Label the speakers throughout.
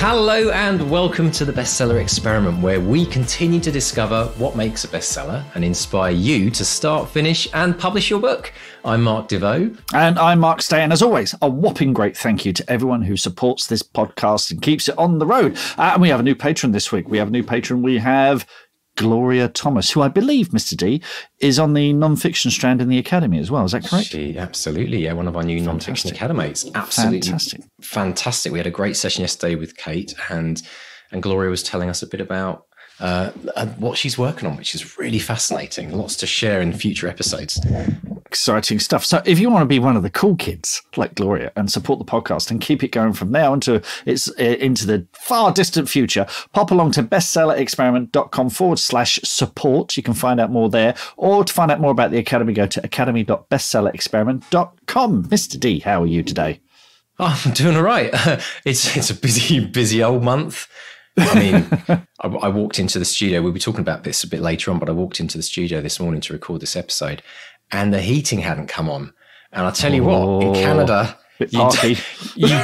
Speaker 1: Hello and welcome to the Bestseller Experiment, where we continue to discover what makes a bestseller and inspire you to start, finish and publish your book. I'm Mark DeVoe.
Speaker 2: And I'm Mark Stay. And as always, a whopping great thank you to everyone who supports this podcast and keeps it on the road. And we have a new patron this week. We have Gloria Thomas, who I believe, Mr. D, is on the non-fiction strand in the Academy as well. Is that correct?
Speaker 1: Absolutely, yeah. One of our new non-fiction Academates. Absolutely fantastic. We had a great session yesterday with Kate, and Gloria was telling us a bit about what she's working on, which is really fascinating. Lots to share in future episodes.
Speaker 2: Exciting stuff. So if you want to be one of the cool kids like Gloria and support the podcast and keep it going from now into the far distant future, pop along to bestsellerexperiment.com/support. You can find out more there, or to find out more about the Academy, go to academy.bestsellerexperiment.com. Mr. D, how are you today?
Speaker 1: Oh, I'm doing all right. It's a busy old month. I mean, I walked into the studio. We'll be talking about this a bit later on, but I walked into the studio this morning to record this episode, and the heating hadn't come on. And I'll tell you what, in Canada, you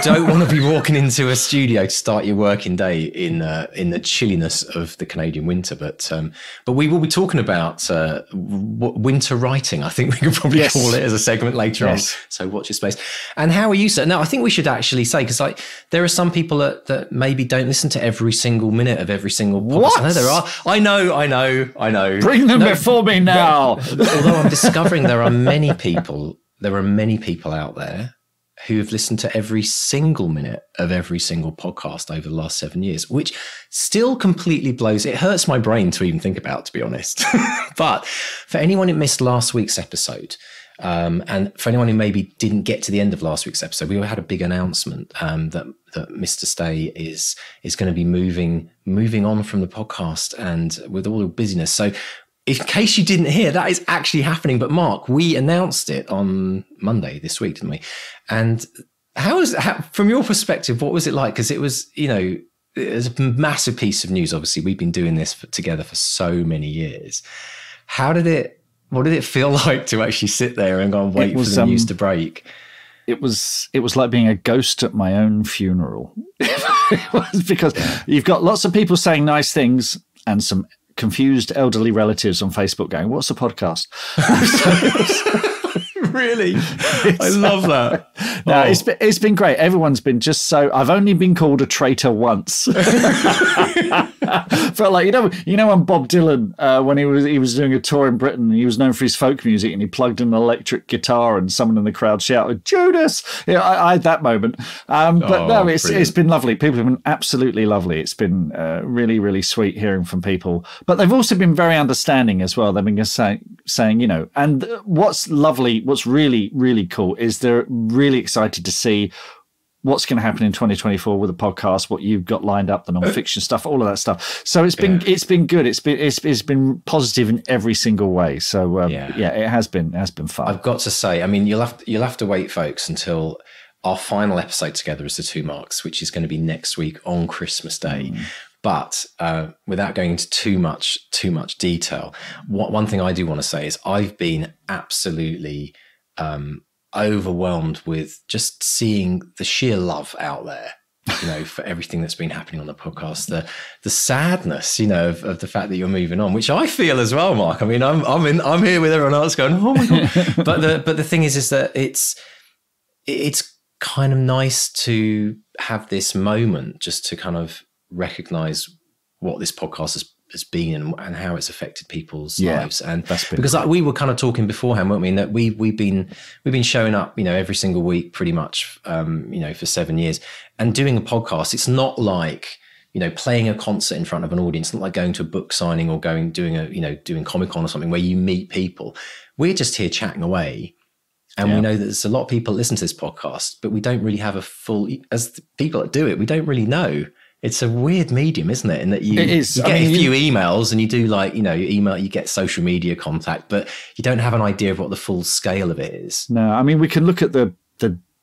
Speaker 1: don't want to be walking into a studio to start your working day in the chilliness of the Canadian winter. But we will be talking about winter writing. I think we could probably call it as a segment later on. So watch your space. And how are you, sir? Now, I think we should actually say, because there are some people that maybe don't listen to every single minute of every single podcast.
Speaker 2: What?
Speaker 1: I know there are. I know.
Speaker 2: Bring them before me now.
Speaker 1: Although I'm discovering there are many people out there who have listened to every single minute of every single podcast over the last 7 years, which still completely blows. It hurts my brain to even think about, to be honest. But for anyone who missed last week's episode, and for anyone who maybe didn't get to the end of last week's episode, we had a big announcement that Mr. Stay is going to be moving on from the podcast, and with all the busyness. So in case you didn't hear, that is actually happening. But Mark, we announced it on Monday this week, didn't we? And from your perspective, what was it like? Because it was a massive piece of news. Obviously, we've been doing this together for so many years. What did it feel like to actually sit there and go and wait for the news to break?
Speaker 2: It was like being a ghost at my own funeral. It was, because you've got lots of people saying nice things and some confused elderly relatives on Facebook going, "What's a podcast?"
Speaker 1: Really? I love that.
Speaker 2: No, it's been great. Everyone's been just so. I've only been called a traitor once. Felt like you know when Bob Dylan when he was doing a tour in Britain, he was known for his folk music, and he plugged in an electric guitar, and someone in the crowd shouted, "Judas!" I had that moment. It's been lovely. People have been absolutely lovely. It's been really, really sweet hearing from people, but they've also been very understanding as well. They've been saying, and what's lovely, what's really, really cool is they're really excited to see what's going to happen in 2024 with the podcast, what you've got lined up, the non-fiction stuff, all of that stuff. So it's been good. It's been positive in every single way. So it has been fun.
Speaker 1: I've got to say, I mean, you'll have to wait, folks, until our final episode together as the two Marks, which is going to be next week on Christmas Day. But without going into too much detail, one thing I do want to say is I've been absolutely overwhelmed with just seeing the sheer love out there, for everything that's been happening on the podcast, the sadness, of the fact that you're moving on, which I feel as well, Mark. I mean, I'm here with everyone else going, "Oh my God." but the thing is that it's kind of nice to have this moment just to kind of recognize what this podcast has been and how it's affected people's lives. And because we were kind of talking beforehand, weren't we? That we've been showing up, every single week pretty much, for 7 years, and doing a podcast. It's not like, playing a concert in front of an audience. It's not like going to a book signing or doing Comic-Con or something where you meet people. We're just here chatting away. And we know that there's a lot of people that listen to this podcast, but we don't really have as the people that do it, we don't really know. It's a weird medium, isn't it? In that you get a few emails and you do you get social media contact, but you don't have an idea of what the full scale of it is.
Speaker 2: No, I mean, we can look at the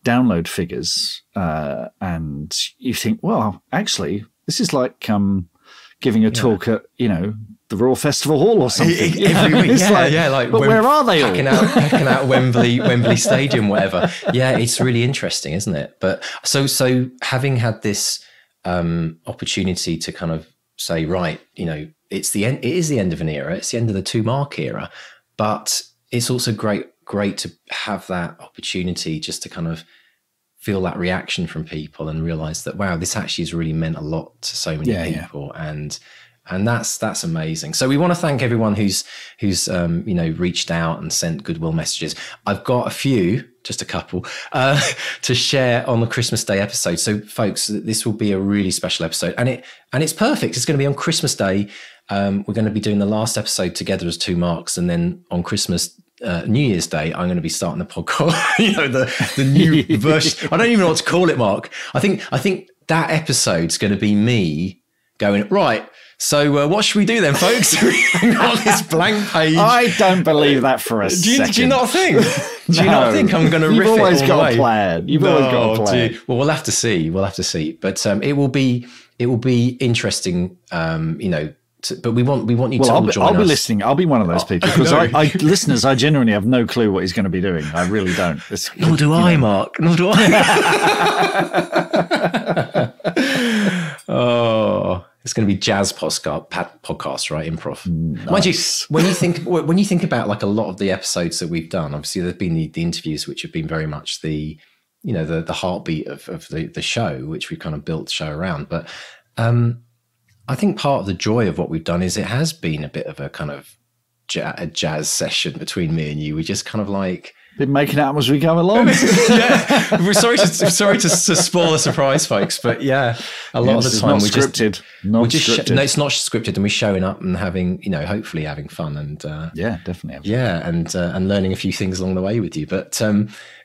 Speaker 2: download figures and you think, well, actually, this is like giving a talk at, the Royal Festival Hall or something.
Speaker 1: Every week,
Speaker 2: but where are they all?
Speaker 1: Packing out Wembley Stadium, whatever. Yeah, it's really interesting, isn't it? But so having had this opportunity to kind of say, right, you know, it's the end. It is the end of an era. It's the end of the 2 Mark era, but it's also great to have that opportunity just to kind of feel that reaction from people and realize that, wow, this actually has really meant a lot to so many people. And that's amazing. So we want to thank everyone who's you know, reached out and sent goodwill messages. I've got a few, just a couple, to share on the Christmas Day episode. So folks, this will be a really special episode, and it's perfect. It's going to be on Christmas Day. We're going to be doing the last episode together as 2 Marks, and then on Christmas, New Year's Day, I'm going to be starting the podcast. You know, the new version. I don't even know what to call it, Mark. I think that episode's going to be me going, right, so what should we do then, folks? We've got this blank page.
Speaker 2: I don't believe that for a second.
Speaker 1: Do you not think? Do you not think I'm going to riff it all
Speaker 2: You've always got
Speaker 1: away?
Speaker 2: a plan. You've always got a plan.
Speaker 1: Well, we'll have to see. But it will be interesting. You know. But we want you to all join us.
Speaker 2: I'll be listening. I'll be one of those people, because listeners, I genuinely have no clue what he's going to be doing. I really don't.
Speaker 1: Nor do I, Mark. Nor do I. Oh, it's going to be jazz podcast, right? Improv.
Speaker 2: Nice.
Speaker 1: Mind you, when you think about like a lot of the episodes that we've done, obviously there've been the interviews, which have been very much the heartbeat of the show, which we kind of built the show around. But I think part of the joy of what we've done is it has been a bit of a kind of a jazz session between me and you. We just kind of like
Speaker 2: been making out as we go along.
Speaker 1: Yeah, we're sorry to spoil the surprise, folks, but yeah, a lot of the time
Speaker 2: it's not scripted.
Speaker 1: No, it's not scripted, and we're showing up and having, you know, hopefully having fun and
Speaker 2: yeah, definitely,
Speaker 1: and learning a few things along the way with you. But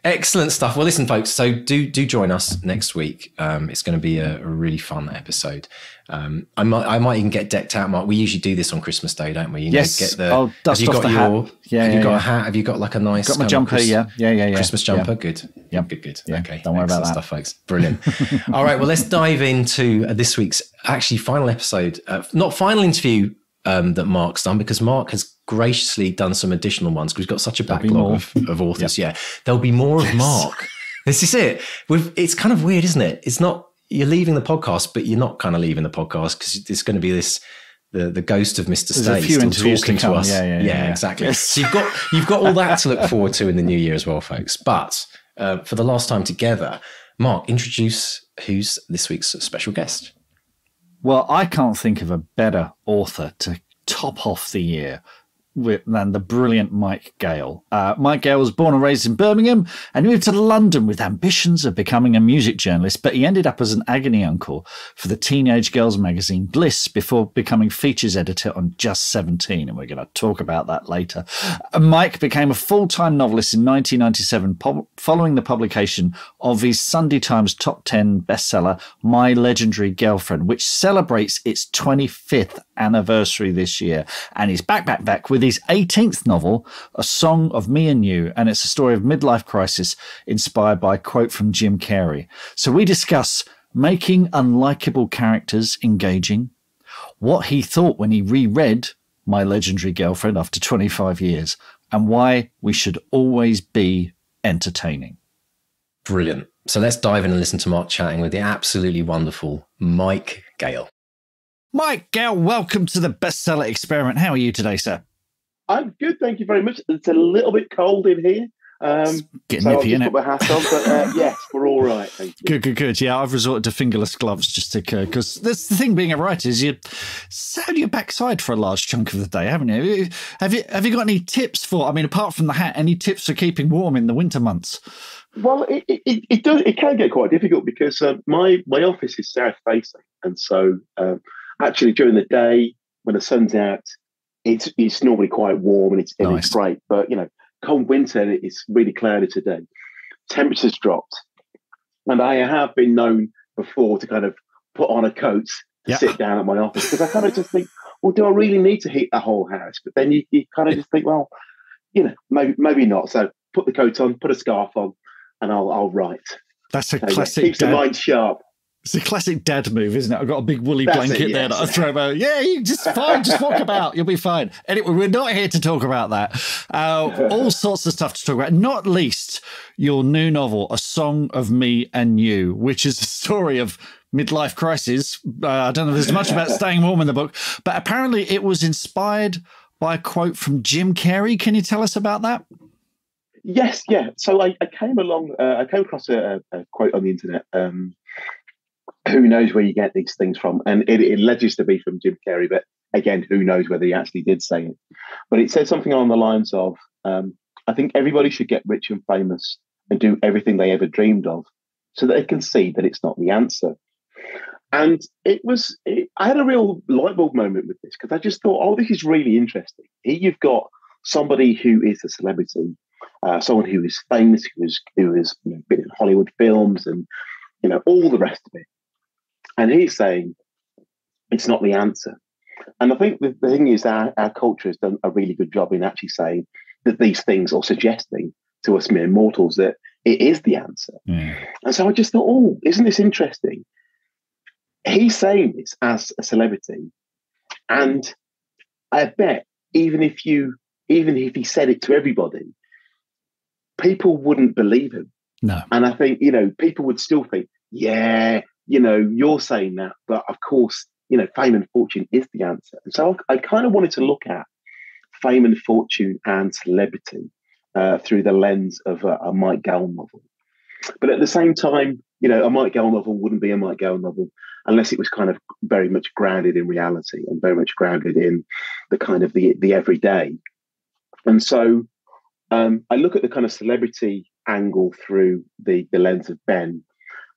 Speaker 1: excellent stuff. Well, listen, folks, so do join us next week. It's going to be a really fun episode. I might even get decked out, Mark. We usually do this on Christmas Day, don't we?
Speaker 2: Yes.
Speaker 1: Have you got a hat? Have you got like a nice?
Speaker 2: Got my jumper. Yeah.
Speaker 1: Christmas jumper. Yeah. Good.
Speaker 2: Yeah.
Speaker 1: Good.
Speaker 2: Yeah.
Speaker 1: Okay.
Speaker 2: Don't worry about that
Speaker 1: stuff, folks. Brilliant. All right. Well, let's dive into this week's actually final episode. Not final interview that Mark's done, because Mark has graciously done some additional ones because we've got such a backlog of authors. Yep. Yeah. There'll be more of Mark. This is it. It's kind of weird, isn't it? It's not. You're leaving the podcast, but you're not kind of leaving the podcast, because there's going to be the ghost of Mr. Stay still talking to us. Yeah, exactly. Yes. So you've got all that to look forward to in the new year as well, folks. But for the last time together, Mark, introduce who's this week's special guest.
Speaker 2: Well, I can't think of a better author to top off the year than the brilliant Mike Gayle. Mike Gayle was born and raised in Birmingham and moved to London with ambitions of becoming a music journalist, but he ended up as an agony uncle for the teenage girls magazine Bliss before becoming features editor on Just 17, and we're going to talk about that later. Mike became a full-time novelist in 1997 following the publication of his Sunday Times top 10 bestseller, My Legendary Girlfriend, which celebrates its 25th anniversary this year, and he's back with his 18th novel, A Song of Me and You, and it's a story of midlife crisis inspired by a quote from Jim Carrey. So we discuss making unlikable characters engaging, what he thought when he reread My Legendary Girlfriend after 25 years, and why we should always be entertaining.
Speaker 1: Brilliant. So let's dive in and listen to Mark chatting with the absolutely wonderful Mike Gayle.
Speaker 2: Mike Gayle, welcome to the Bestseller Experiment. How are you today, sir?
Speaker 3: I'm good, thank you very much. It's a little bit cold in here.
Speaker 2: Getting
Speaker 3: so
Speaker 2: nippy,
Speaker 3: I'll just put my hat on, but yes, we're all right. Thank you.
Speaker 2: Good. Yeah, I've resorted to fingerless gloves just to, because that's the thing being a writer is you sat on your backside for a large chunk of the day, haven't you? Have you got any tips for, I mean, apart from the hat, any tips for keeping warm in the winter months?
Speaker 3: Well, it can get quite difficult because my office is south facing, and so actually during the day when the sun's out, it's normally quite warm and it's great. But cold winter, it's really cloudy today. Temperatures dropped, and I have been known before to kind of put on a coat to sit down at my office, because I kind of just think, well, do I really need to heat the whole house? But then you kind of just think, well, maybe not. So put the coat on, put a scarf on, and I'll write.
Speaker 2: That's a classic.
Speaker 3: Keeps the mind sharp.
Speaker 2: It's a classic dad move, isn't it? I've got a big woolly blanket there that I throw about. Yeah, you just fine. Just walk about. You'll be fine. Anyway, we're not here to talk about that. All sorts of stuff to talk about, not least your new novel, A Song of Me and You, which is a story of midlife crisis. I don't know if there's much about staying warm in the book, but apparently it was inspired by a quote from Jim Carrey. Can you tell us about that?
Speaker 3: Yes, yeah. So I came across a quote on the internet. Who knows where you get these things from? And it alleges to be from Jim Carrey, but again, who knows whether he actually did say it. But it said something along the lines of, I think everybody should get rich and famous and do everything they ever dreamed of so that they can see that it's not the answer. And I had a real light bulb moment with this because I just thought, oh, this is really interesting. Here you've got somebody who is a celebrity, someone who is famous, who has been in Hollywood films and all the rest of it. And he's saying it's not the answer. And I think the thing is our culture has done a really good job in actually saying that these things, or suggesting to us mere mortals that it is the answer. Yeah. And so I just thought, oh, isn't this interesting? He's saying this as a celebrity. And I bet even if he said it to everybody, people wouldn't believe him.
Speaker 2: No.
Speaker 3: And I think, people would still think, yeah, you're saying that, but of course, fame and fortune is the answer. And so I kind of wanted to look at fame and fortune and celebrity through the lens of a Mike Gayle novel. But at the same time, a Mike Gayle novel wouldn't be a Mike Gayle novel unless it was kind of very much grounded in reality and very much grounded in the kind of the everyday. And so I look at the kind of celebrity angle through the lens of Ben,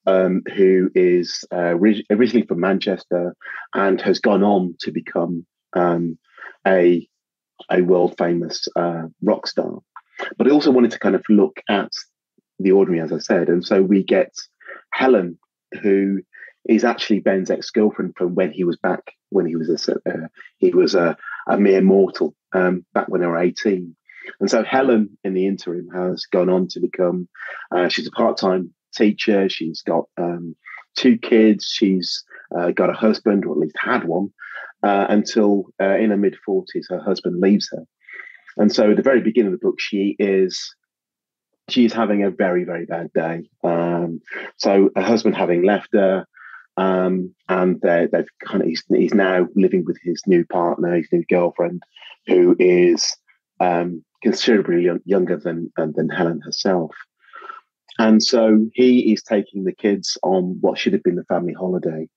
Speaker 3: who is originally from Manchester and has gone on to become a world famous rock star. But I also wanted to kind of look at the ordinary, as I said. And so we get Helen, who is actually Ben's ex-girlfriend from when he was a mere mortal back when they were 18. And so Helen, in the interim, has gone on to become, she's a part-time teacher. She's got 2 kids. She's got a husband, or at least had one, until in her mid-40s, her husband leaves her. And so at the very beginning of the book, she is having a very, very bad day. So her husband having left her, and he's now living with his new partner, his new girlfriend, who is considerably younger than Helen herself. And so he is taking the kids on what should have been the family holiday.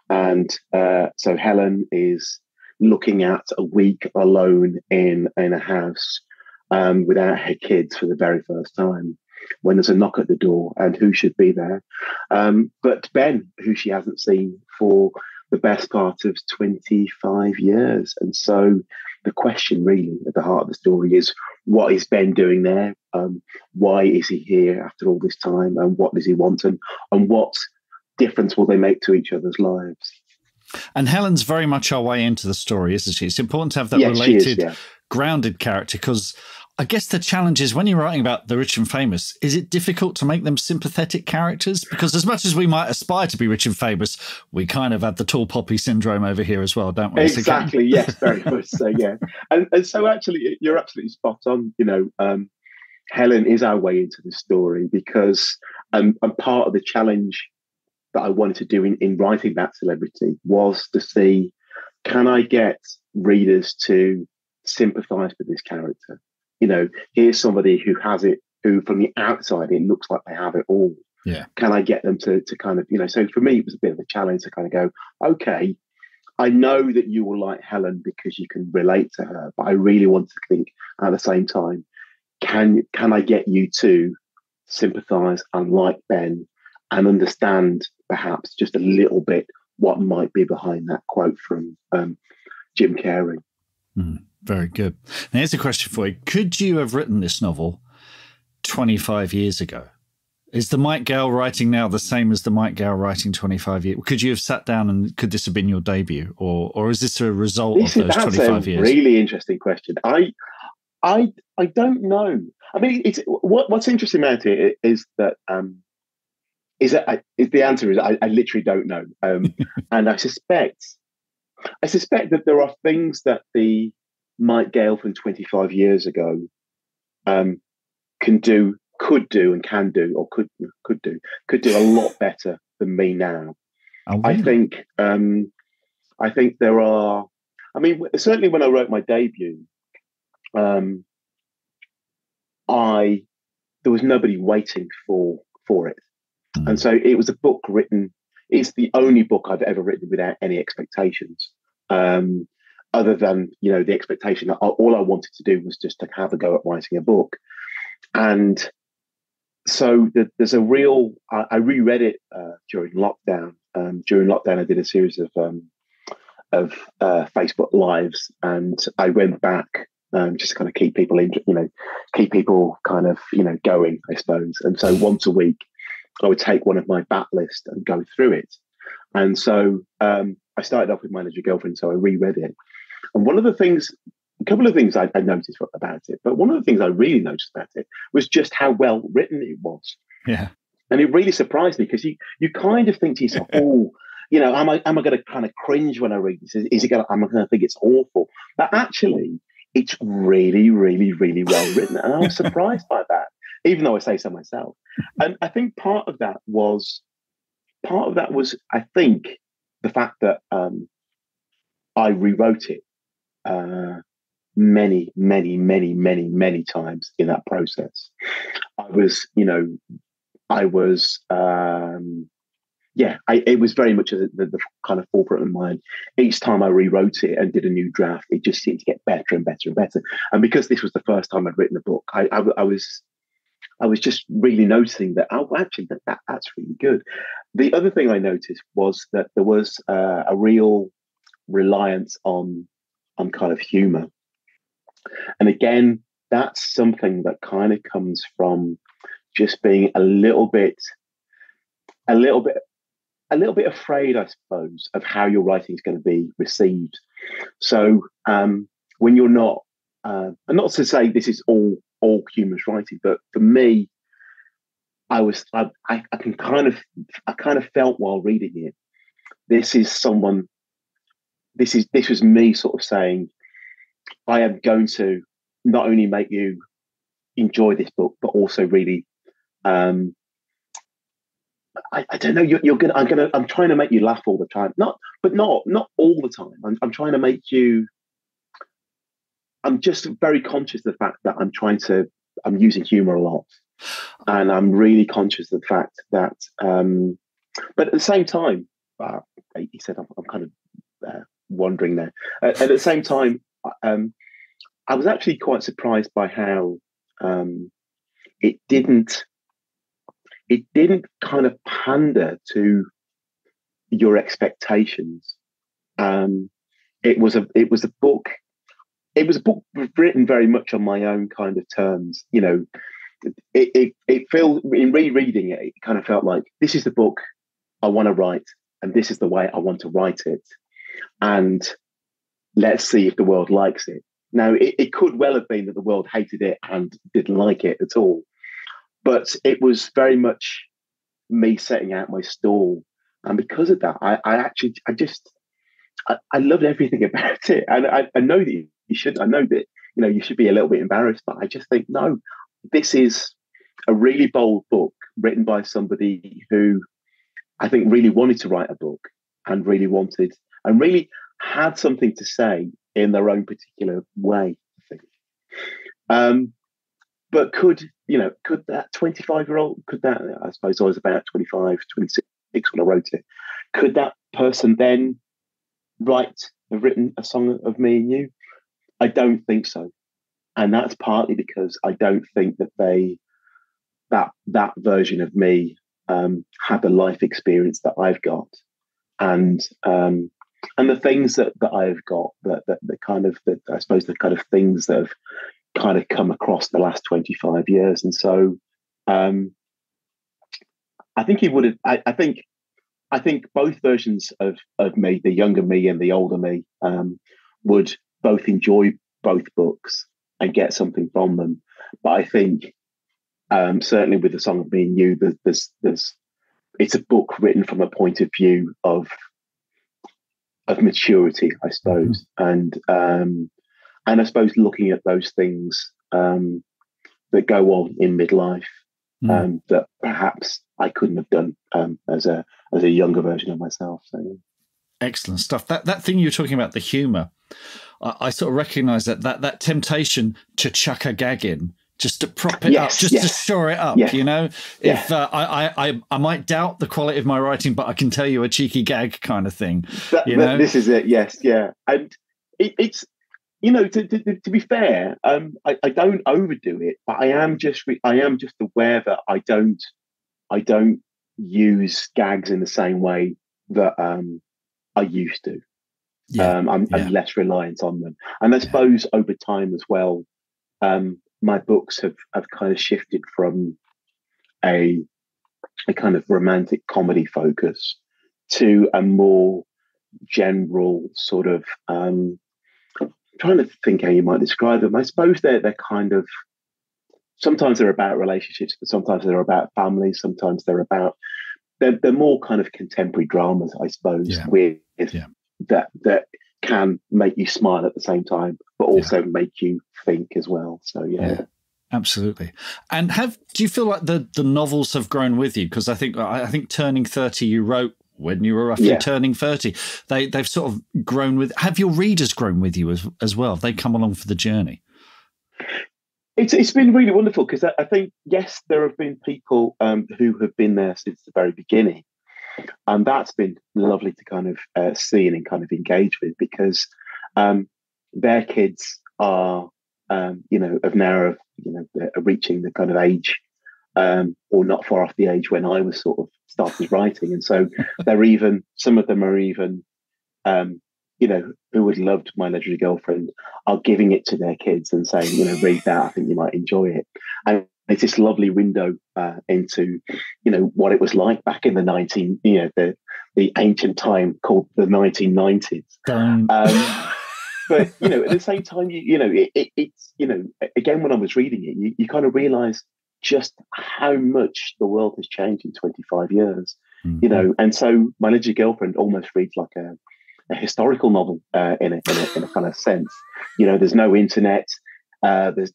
Speaker 3: And so Helen is looking at a week alone in a house without her kids for the very first time, when there's a knock at the door, and who should be there but Ben, who she hasn't seen for the best part of 25 years. And so the question really at the heart of the story is, what is Ben doing there? Why is he here after all this time? And what does he want? And what difference will they make to each other's lives?
Speaker 2: And Helen's very much our way into the story, isn't she? It's important to have that related, grounded character, because I guess the challenge is, when you're writing about the rich and famous, is it difficult to make them sympathetic characters? Because as much as we might aspire to be rich and famous, we kind of have the tall poppy syndrome over here as well, don't we?
Speaker 3: Exactly. Yes, very much so. Yeah. And so actually, you're absolutely spot on. Helen is our way into the story, because and part of the challenge that I wanted to do in writing that celebrity was to see, can I get readers to sympathize with this character? Here's somebody who has it, who from the outside, it looks like they have it all.
Speaker 2: Yeah.
Speaker 3: Can I get them to kind of, so for me, it was a bit of a challenge to kind of go, okay, I know that you will like Helen because you can relate to her, but I really want to think at the same time, can I get you to sympathize and like Ben and understand perhaps just a little bit what might be behind that quote from Jim Carrey?
Speaker 2: Very good. Now, here's a question for you. Could you have written this novel 25 years ago? Is the Mike Gayle writing now the same as the Mike Gayle writing 25 years? Could you have sat down and could this have been your debut? Or is this a result of those 25 years?
Speaker 3: That's a really interesting question. I don't know. I mean, what's interesting about it is that is the answer is I literally don't know. And I suspect that there are things that the Mike Gayle from 25 years ago could do, and can do, or could do a lot better than me now.
Speaker 2: Oh, really?
Speaker 3: I think there are. I mean, certainly when I wrote my debut, there was nobody waiting for it, and so it was a book written. It's the only book I've ever written without any expectations, other than the expectation that all I wanted to do was just to have a go at writing a book, and so there's a real. I reread it during lockdown. During lockdown, I did a series of Facebook lives, and I went back just to kind of keep people going, I suppose. And so once a week, I would take one of my bat list and go through it. And so I started off with My Legendary Girlfriend, so I reread it. And a couple of things I noticed about it, but one of the things I really noticed about it was just how well written it was.
Speaker 2: Yeah.
Speaker 3: And it really surprised me, because you kind of think to yourself, oh, am I going to kind of cringe when I read this? Am I going to think it's awful? But actually, it's really, really, really well written. And I was surprised by that, even though I say so myself. And I think part of that was, I think, the fact that I rewrote it many, many, many, many, many times in that process. It was very much the kind of forefront of mind. Each time I rewrote it and did a new draft, it just seemed to get better and better and better. And because this was the first time I'd written a book, I was just really noticing that, actually, that's really good. The other thing I noticed was that there was a real reliance on kind of humor. And again, that's something that kind of comes from just being a little bit afraid, I suppose, of how your writing is going to be received. So when you're not, and not to say this is all humorous writing, but for me, I kind of felt while reading it, this was me sort of saying, I am going to not only make you enjoy this book, but also really, I don't know. I'm trying to make you laugh all the time. Not all the time. I'm trying to make you. I'm just very conscious of the fact that I'm using humor a lot, and I'm really conscious of the fact that. But at the same time, he said, I'm kind of wandering there. At the same time, I was actually quite surprised by how it didn't kind of pander to your expectations. It was a book written very much on my own kind of terms. It felt, in rereading it, it kind of felt like, this is the book I want to write, and this is the way I want to write it, and let's see if the world likes it. Now, it could well have been that the world hated it and didn't like it at all, but it was very much me setting out my stall, and because of that, I loved everything about it, and I know that you should. I know that you should be a little bit embarrassed, but I just think, no, this is a really bold book written by somebody who I think really wanted to write a book, and really had something to say in their own particular way, I think. But could that 25-year-old, I suppose I was about 25, 26 when I wrote it, could that person then have written a song of Me and You? I don't think so. And that's partly because I don't think that that version of me had the life experience that I've got. And the things that I've got, I suppose the kind of things that have kind of come across the last 25 years. And so I think he would have, I think both versions of me, the younger me and the older me, would both enjoy both books and get something from them. But I think certainly with the Song of Me and You, there's it's a book written from a point of view of maturity, I suppose, and I suppose looking at those things that go on in midlife that perhaps I couldn't have done as a younger version of myself. So, yeah.
Speaker 2: Excellent stuff. That thing you were talking about, the humour, I sort of recognise that temptation to chuck a gag in, just to prop it up, just to shore it up, you know?
Speaker 3: Yeah.
Speaker 2: If I might doubt the quality of my writing, but I can tell you a cheeky gag kind of thing.
Speaker 3: This is it, yes, yeah. And it's, you know, to be fair, I don't overdo it, but I am just aware that I don't use gags in the same way that I used to. I'm less reliant on them, and I suppose over time as well, my books have kind of shifted from a kind of romantic comedy focus to a more general sort of. Trying to think how you might describe them. I suppose they're kind of, sometimes they're about relationships, but sometimes they're about families. Sometimes they're more kind of contemporary dramas, I suppose, with that can make you smile at the same time, but also make you think as well. So yeah.
Speaker 2: Absolutely. And do you feel like the novels have grown with you? Because I think Turning 30 you wrote when you were roughly turning 30. They've sort of grown with. Have your readers grown with you as well? Have they come along for the journey?
Speaker 3: It's been really wonderful, because I think, yes, there have been people who have been there since the very beginning, and that's been lovely to kind of see and kind of engage with, because their kids are of now reaching the kind of age or not far off the age when I was sort of started writing, and so some of them are even who would loved My Legendary Girlfriend are giving it to their kids and saying, read that, I think you might enjoy it. And it's this lovely window into what it was like back in the the ancient time called the 1990s. But at the same time, it's again, when I was reading it, you kind of realise just how much the world has changed in 25 years. And so My Legendary Girlfriend almost reads like a historical novel in a kind of sense. There's no internet. There's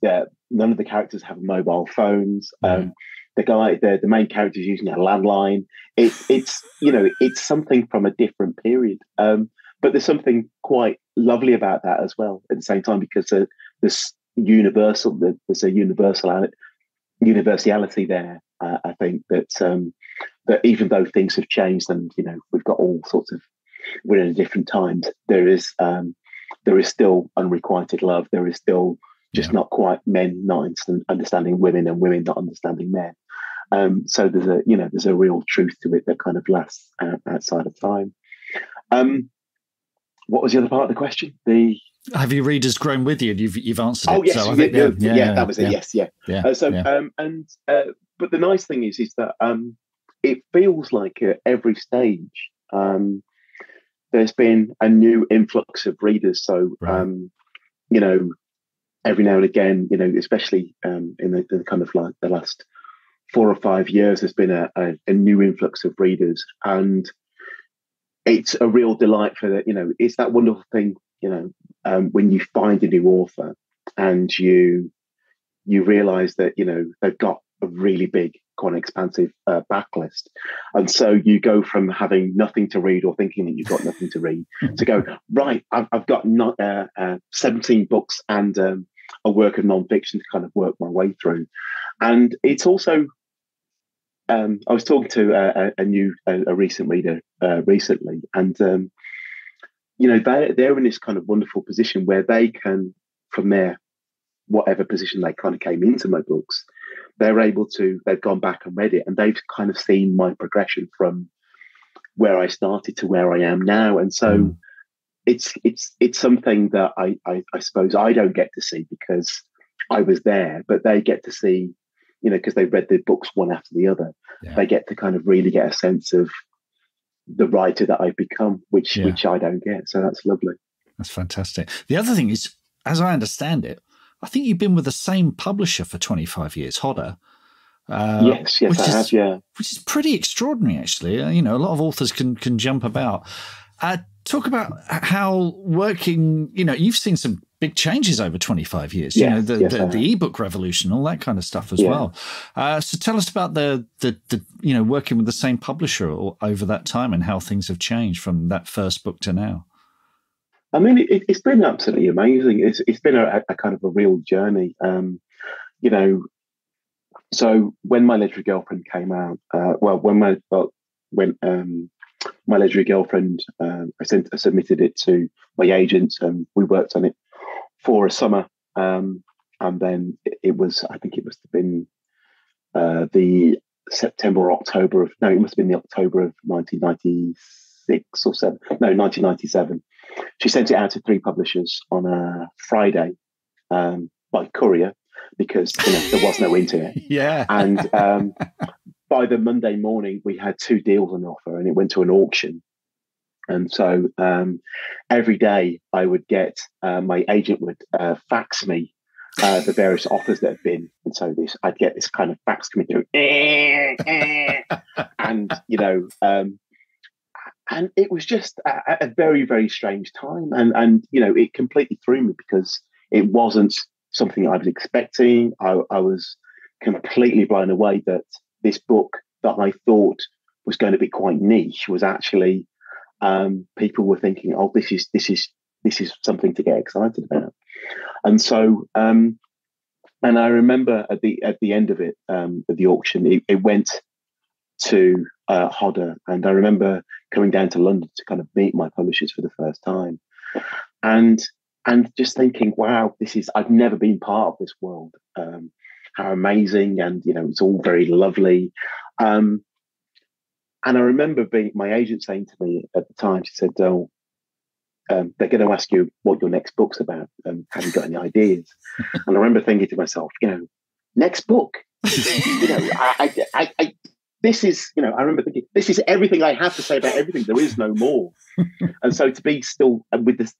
Speaker 3: none of the characters have mobile phones. The main character is using a landline. It's something from a different period. But there's something quite lovely about that as well at the same time, because there's a universality there. I think that even though things have changed and we've got all sorts of, we're in different times, there is still unrequited love. There is still just not quite men not understanding women and women not understanding men. So there's a real truth to it that kind of lasts outside of time. What was the other part of the question?
Speaker 2: Have your readers grown with you? You've answered it.
Speaker 3: Oh yes,
Speaker 2: so
Speaker 3: that was it. Yes, yeah.
Speaker 2: Yeah.
Speaker 3: But the nice thing is that it feels like at every stage there's been a new influx of readers. So every now and again, especially in the kind of like the last 4 or 5 years, there's been a new influx of readers, and it's a real delight for that. It's that wonderful thing, when you find a new author and you realise that they've got a really big, quite expansive backlist, and so you go from having nothing to read or thinking that you've got nothing to read to go, right, I've got 17 books and a work of non-fiction to kind of work my way through. And it's also I was talking to a recent reader recently, and they're in this kind of wonderful position where they can, from their whatever position they kind of came into my books, they've gone back and read it, and they've kind of seen my progression from where I started to where I am now. And so it's something that I suppose I don't get to see because I was there, but they get to see, because they've read the books one after the other. They get to kind of really get a sense of the writer that I've become, which I don't get. So that's lovely.
Speaker 2: That's fantastic. The other thing is, as I understand it, I think you've been with the same publisher for 25 years, Hodder.
Speaker 3: Yes, I have. Yeah,
Speaker 2: which is pretty extraordinary, actually. A lot of authors can jump about. Talk about how working. You've seen some big changes over 25 years.
Speaker 3: Yes,
Speaker 2: the ebook revolution, all that kind of stuff as well. So tell us about the working with the same publisher over that time and how things have changed from that first book to now.
Speaker 3: I mean, it's been absolutely amazing. It's been a kind of a real journey. So when My Legendary Girlfriend came out, when My Legendary Girlfriend, I submitted it to my agents, and we worked on it for a summer, and then it was, I think it must have been the September or October of, no, it must have been the October of 1996 or 7, no, 1997. She sent it out to 3 publishers on a Friday by courier, because there was no internet.
Speaker 2: Yeah.
Speaker 3: And by the Monday morning, we had 2 deals on offer, and it went to an auction. And so every day I would get, my agent would fax me the various offers that had been. And so I'd get this kind of fax coming through. And, and it was just a very, very strange time. And it completely threw me, because it wasn't something I was expecting. I was completely blown away that this book that I thought was going to be quite niche was actually, people were thinking, oh, this is something to get excited about. And so, and I remember at the end of it, at the auction, it went to Hodder, and I remember coming down to London to kind of meet my publishers for the first time, and just thinking, wow, I've never been part of this world. How amazing, and it's all very lovely. And I remember my agent saying to me at the time, she said, "Oh, they're going to ask you what your next book's about. Have you got any ideas?" And I remember thinking to myself, next book. This is, I remember thinking, this is everything I have to say about everything. There is no more. And so to be still with the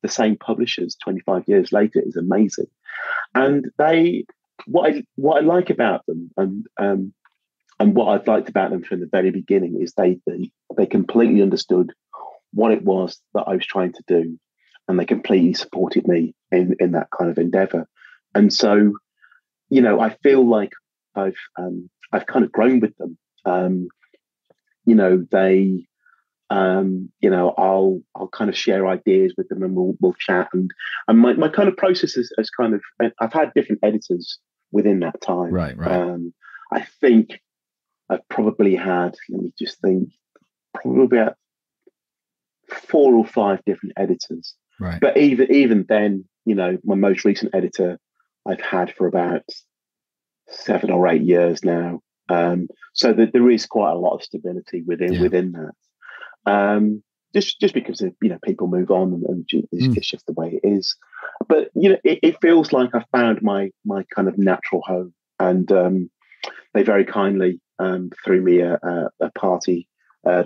Speaker 3: same publishers 25 years later is amazing. And what I like about them, and what I've liked about them from the very beginning, is they completely understood what it was that I was trying to do, and they completely supported me in that kind of endeavor. And so, I feel like I've kind of grown with them. They, I'll kind of share ideas with them, and we'll chat. And my kind of process has kind of, I've had different editors within that time.
Speaker 2: Right.
Speaker 3: I think I've probably had, let me just think, probably about 4 or 5 different editors.
Speaker 2: Right.
Speaker 3: But even then, my most recent editor I've had for about 7 or 8 years now. So that there is quite a lot of stability within that. Just because people move on, and it's just the way it is. But it feels like I found my kind of natural home, and they very kindly threw me a party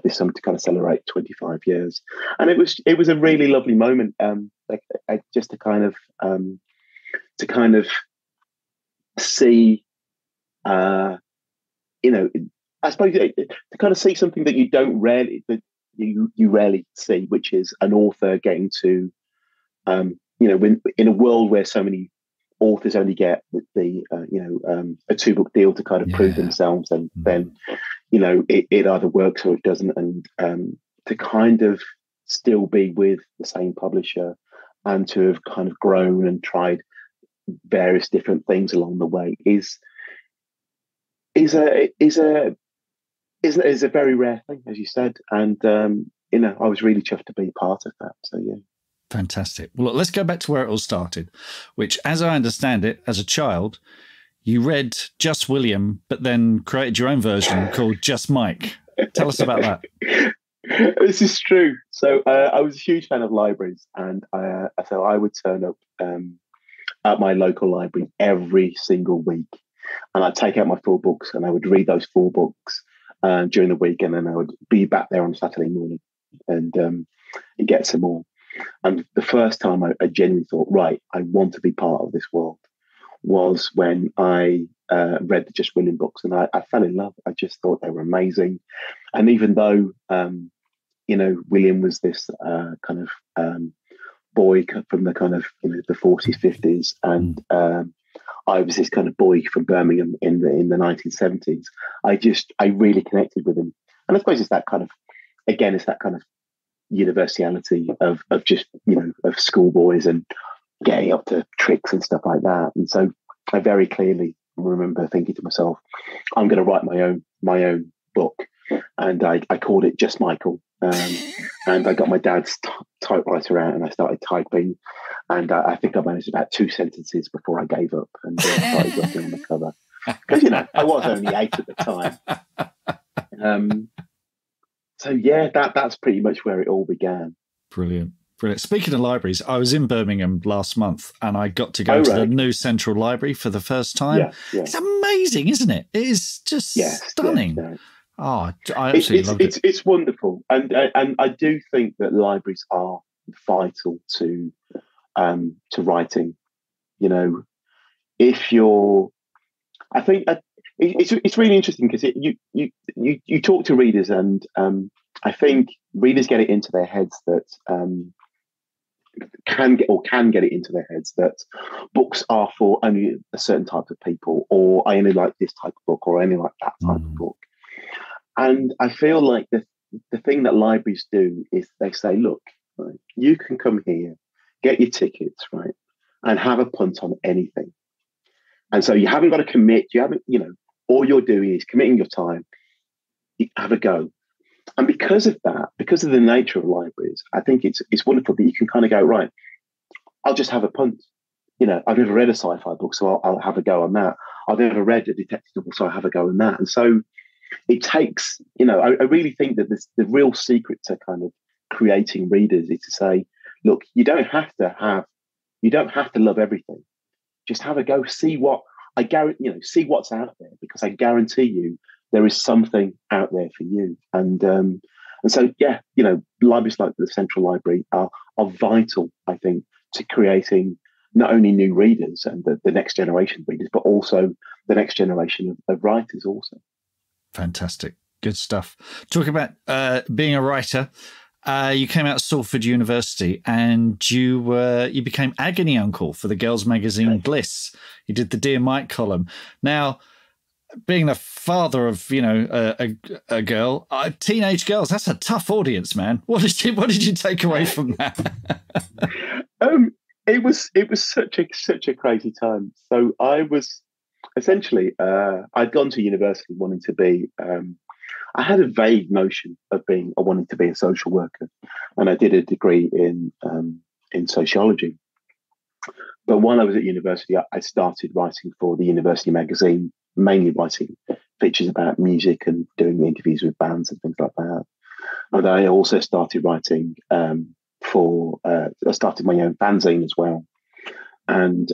Speaker 3: this summer to kind of celebrate 25 years, and it was a really lovely moment. Just to kind of see. I suppose to kind of see something that you rarely see, which is an author getting to, when in a world where so many authors only get a 2-book deal to kind of prove themselves, and then it either works or it doesn't, and to kind of still be with the same publisher, and to have kind of grown and tried various different things along the way is a very rare thing, as you said. And I was really chuffed to be part of that. So yeah.
Speaker 2: Fantastic. Well, look, let's go back to where it all started, which, as I understand it, as a child, you read Just William, but then created your own version called Just Mike. Tell us about that.
Speaker 3: This is true. So I was a huge fan of libraries, and so I would turn up at my local library every single week, and I'd take out my 4 books, and I would read those 4 books during the week, and then I would be back there on Saturday morning and get some more. And the first time I genuinely thought, right, I want to be part of this world, was when I read the Just William books, and I fell in love. I just thought they were amazing. And even though, William was this kind of boy from the kind of, the 40s, 50s, and I was this kind of boy from Birmingham in the 1970s. I really connected with him. And I suppose it's that kind of, again, it's that kind of universality of just, of schoolboys and getting up to tricks and stuff like that. And so I very clearly remember thinking to myself, I'm going to write my own book. And I called it Just Michael. And I got my dad's typewriter out and I started typing. And I think I managed about 2 sentences before I gave up and started working on the cover. Because, I was only 8 at the time. So, yeah, that's pretty much where it all began.
Speaker 2: Brilliant. Speaking of libraries, I was in Birmingham last month and I got to go to the new Central Library for the first time.
Speaker 3: Yeah.
Speaker 2: It's amazing, isn't it? It is just stunning.
Speaker 3: Yeah.
Speaker 2: Oh, I absolutely loved it.
Speaker 3: It's wonderful. And I do think that libraries are vital to writing. If you're... I think it's really interesting because you talk to readers and I think readers get it into their heads that can get it into their heads that books are for only a certain type of people, or I only like this type of book, or I only like that type of book. And I feel like the thing that libraries do is they say, look, right, you can come here, get your tickets, right, and have a punt on anything. And so you haven't got to commit. You haven't, all you're doing is committing your time. You have a go. And because of that, because of the nature of libraries, I think it's wonderful that you can kind of go, right, I'll just have a punt. I've never read a sci-fi book, so I'll have a go on that. I've never read a detective novel, so I'll have a go on that. And so it takes, I really think that the real secret to kind of creating readers is to say, look, you don't have to love everything. Just have a go, see see what's out there, because I guarantee you there is something out there for you. And so, yeah, libraries like the Central Library are vital, I think, to creating not only new readers and the next generation of readers, but also the next generation of writers also.
Speaker 2: Fantastic. Good stuff. Talking about being a writer, you came out of Salford University and you became agony uncle for the girls' magazine Bliss. You did the Dear Mike column. Now, being the father of a girl, teenage girls, that's a tough audience, man. What did you take away from that?
Speaker 3: It was such a crazy time. So I was essentially I'd gone to university wanting to be. I had a vague notion of wanting to be a social worker, and I did a degree in sociology. But while I was at university, I started writing for the university magazine, mainly writing features about music and doing interviews with bands and things like that. And I also started writing I started my own fanzine as well, and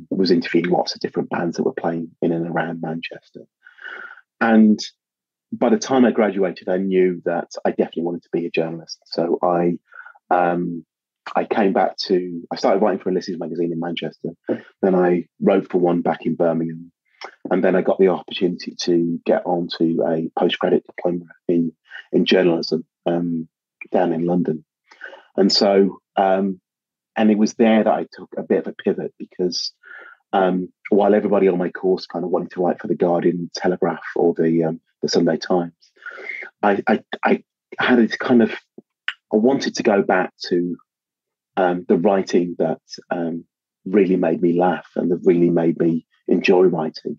Speaker 3: was interviewing lots of different bands that were playing in and around Manchester. And by the time I graduated, I knew that I definitely wanted to be a journalist. So I started writing for a literary magazine in Manchester. Then I wrote for one back in Birmingham. And then I got the opportunity to get onto a postgraduate diploma in journalism down in London. And so, and it was there that I took a bit of a pivot because while everybody on my course kind of wanted to write for The Guardian, Telegraph, or the Sunday Times, I had it kind of, I wanted to go back to the writing that really made me laugh and that really made me enjoy writing.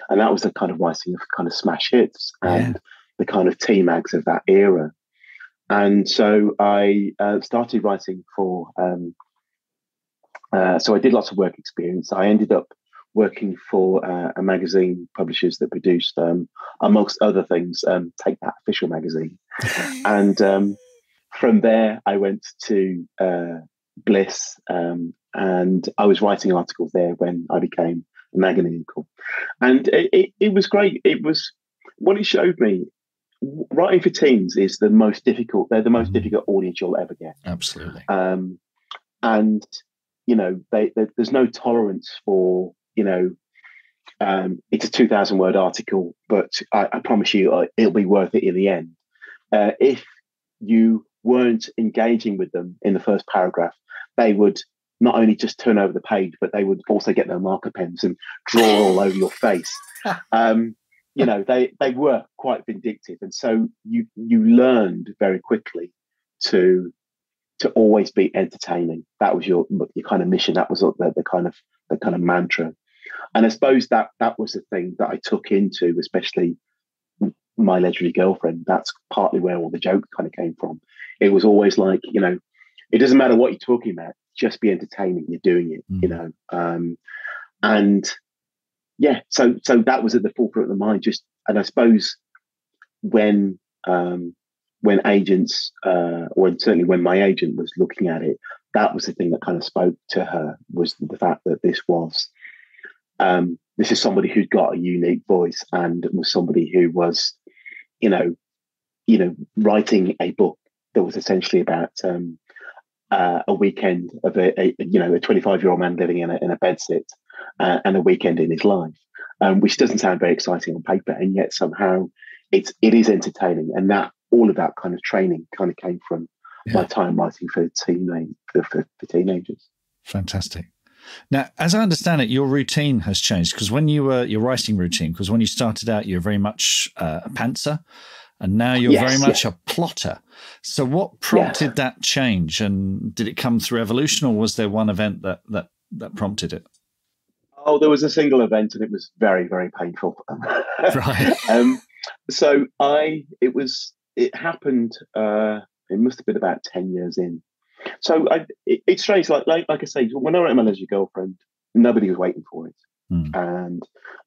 Speaker 3: And that was the kind of writing of kind of smash hits and the kind of tea mags of that era. And so I started writing for, so I did lots of work experience. I ended up working for a magazine publishers that produced, amongst other things, Take That Official magazine. And from there, I went to Bliss, and I was writing articles there when I became an agony uncle. And it was great. It was, what it showed me, writing for teens is the most difficult. They're the most difficult audience you'll ever get.
Speaker 2: Absolutely.
Speaker 3: And, you know, there's no tolerance for it's a 2,000 word article, but I promise you it'll be worth it in the end. If you weren't engaging with them in the first paragraph, they would not only just turn over the page, but they would also get their marker pens and draw all over your face. They were quite vindictive. And so you learned very quickly to always be entertaining. That was your kind of mission. That was the kind of mantra. And I suppose that was the thing that I took into, especially My Legendary Girlfriend. That's partly where all the jokes kind of came from. It was always like, it doesn't matter what you're talking about, just be entertaining. You're doing it, and yeah. So that was at the forefront of the mind. And I suppose when agents, or certainly when my agent was looking at it, that was the thing that kind of spoke to her, was the fact that this is somebody who'd got a unique voice and was somebody who was, writing a book that was essentially about a weekend of a 25-year-old man living in a bedsit and a weekend in his life, which doesn't sound very exciting on paper, and yet somehow it is entertaining. And that all of that kind of training kind of came from my time writing for teenagers.
Speaker 2: Fantastic. Now, as I understand it, your routine has changed, because when you were your writing routine, because when you started out, you're very much a pantser, and now you're very much a plotter. So what prompted that change, and did it come through evolution, or was there one event that prompted it?
Speaker 3: Oh, there was a single event, and it was very, very painful.
Speaker 2: Right.
Speaker 3: So it happened. It must have been about 10 years in. So it's strange. Like I say, when I wrote My Legendary Girlfriend, nobody was waiting for it,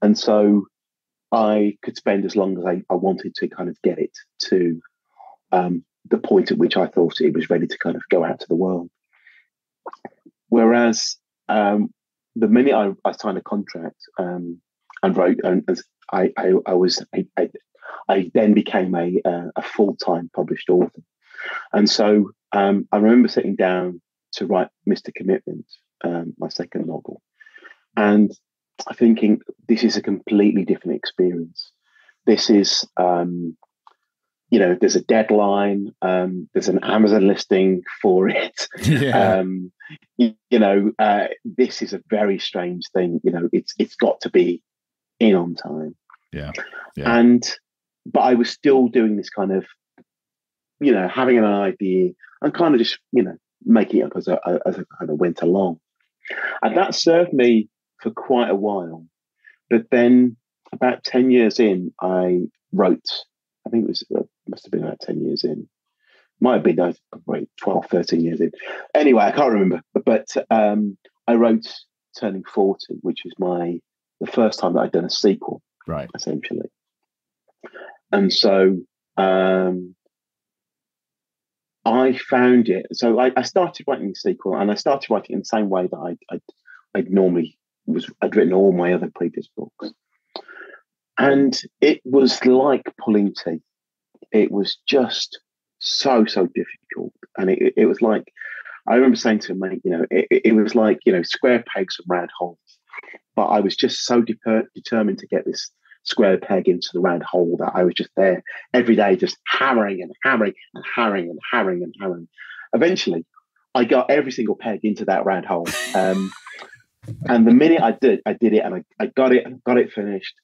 Speaker 3: and so I could spend as long as I wanted to kind of get it to the point at which I thought it was ready to kind of go out to the world. Whereas the minute I signed a contract and wrote, and I then became a full-time published author. And so I remember sitting down to write Mr. Commitment, my second novel, and thinking, this is a completely different experience. This is, there's a deadline, there's an Amazon listing for it.
Speaker 2: Yeah.
Speaker 3: This is a very strange thing. It's got to be in on time.
Speaker 2: Yeah.
Speaker 3: But I was still doing this kind of, having an idea and kind of just, making it up as I kind of went along. And that served me for quite a while. But then about 10 years in, I wrote, I think it must have been about 10 years in. Might have been 12, 13 years in. Anyway, I can't remember. But I wrote Turning 40, which was the first time that I'd done a sequel,
Speaker 2: right,
Speaker 3: essentially. And so I found it. So I started writing the sequel, and I started writing in the same way that I'd normally I'd written all my other previous books. And it was like pulling teeth. It was just so difficult. And it was like, I remember saying to him, mate, it was like, square pegs and round holes. But I was just so determined to get this square peg into the round hole that I was just there every day, just hammering and hammering and hammering and hammering and hammering. Eventually, I got every single peg into that round hole. And the minute I did it, and I got it finished.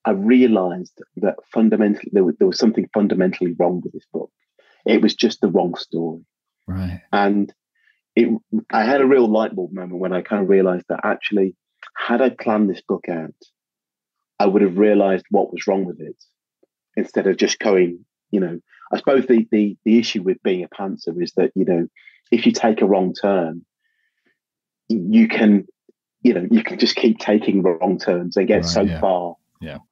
Speaker 3: I realized that fundamentally there was something fundamentally wrong with this book. It was just the wrong story.
Speaker 2: Right.
Speaker 3: And I had a real light bulb moment when I kind of realized that actually, had I planned this book out, I would have realized what was wrong with it instead of just going, I suppose the issue with being a pantser is that, if you take a wrong turn, you can just keep taking wrong turns and get far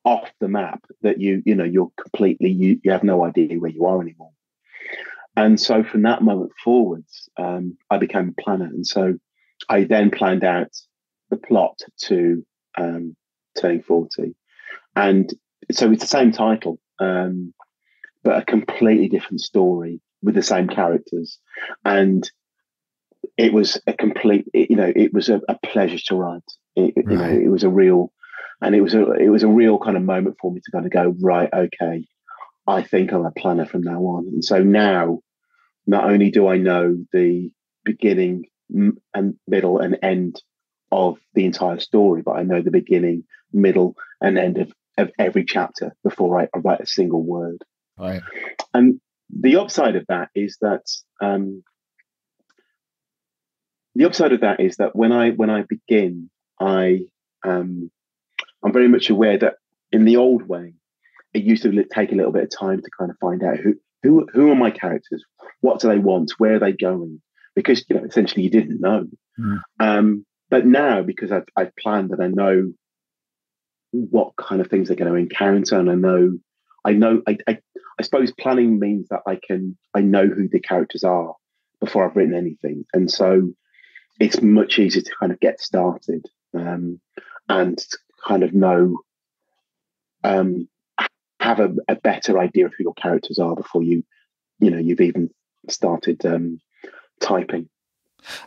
Speaker 3: off the map that you're completely, you have no idea where you are anymore. And so from that moment forwards, I became a planner. And so I then planned out the plot to Turning 40. And so it's the same title, but a completely different story with the same characters. And it was a complete, it was a pleasure to write. It was a real, and it was a real kind of moment for me to kind of go, right, okay, I think I'm a planner from now on. And so now, not only do I know the beginning and middle and end of the entire story, but I know the beginning, middle, and end of every chapter before I write a single word.
Speaker 2: Right.
Speaker 3: And the upside of that is that when I begin, I'm very much aware that in the old way, it used to take a little bit of time to kind of find out who are my characters, what do they want, where are they going, because essentially you didn't know. But now, because I've planned and I know what kind of things they're going to encounter, and I suppose planning means that I know who the characters are before I've written anything, and so it's much easier to kind of get started and kind of know, have a better idea of who your characters are before you've even started typing.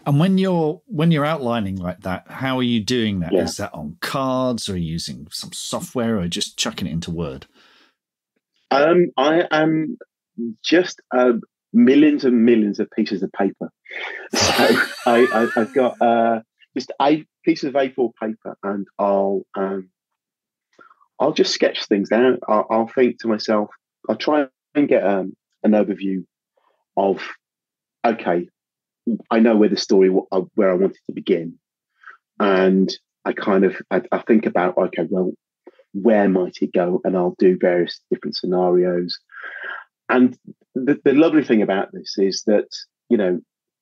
Speaker 2: And when you're outlining like that, how are you doing that?
Speaker 3: Yeah.
Speaker 2: Is that on cards, or are you using some software, or just chucking it into Word?
Speaker 3: I am just millions and millions of pieces of paper. So I've got just 8 pieces of A4 paper, and I'll just sketch things out. I'll think to myself, I'll try and get an overview of, okay, I know where the story, where I want it to begin. And I think about, okay, well, where might it go? And I'll do various different scenarios. And the lovely thing about this is that,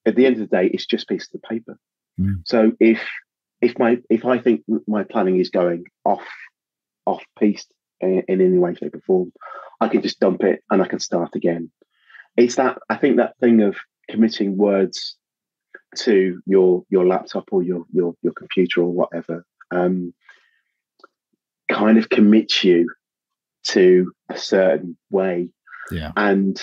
Speaker 3: at the end of the day, it's just pieces of paper. So if I think my planning is going off piste in any way, shape or form, I can just dump it and I can start again. It's I think that thing of committing words to your laptop or your computer or whatever kind of commits you to a certain way.
Speaker 2: Yeah.
Speaker 3: And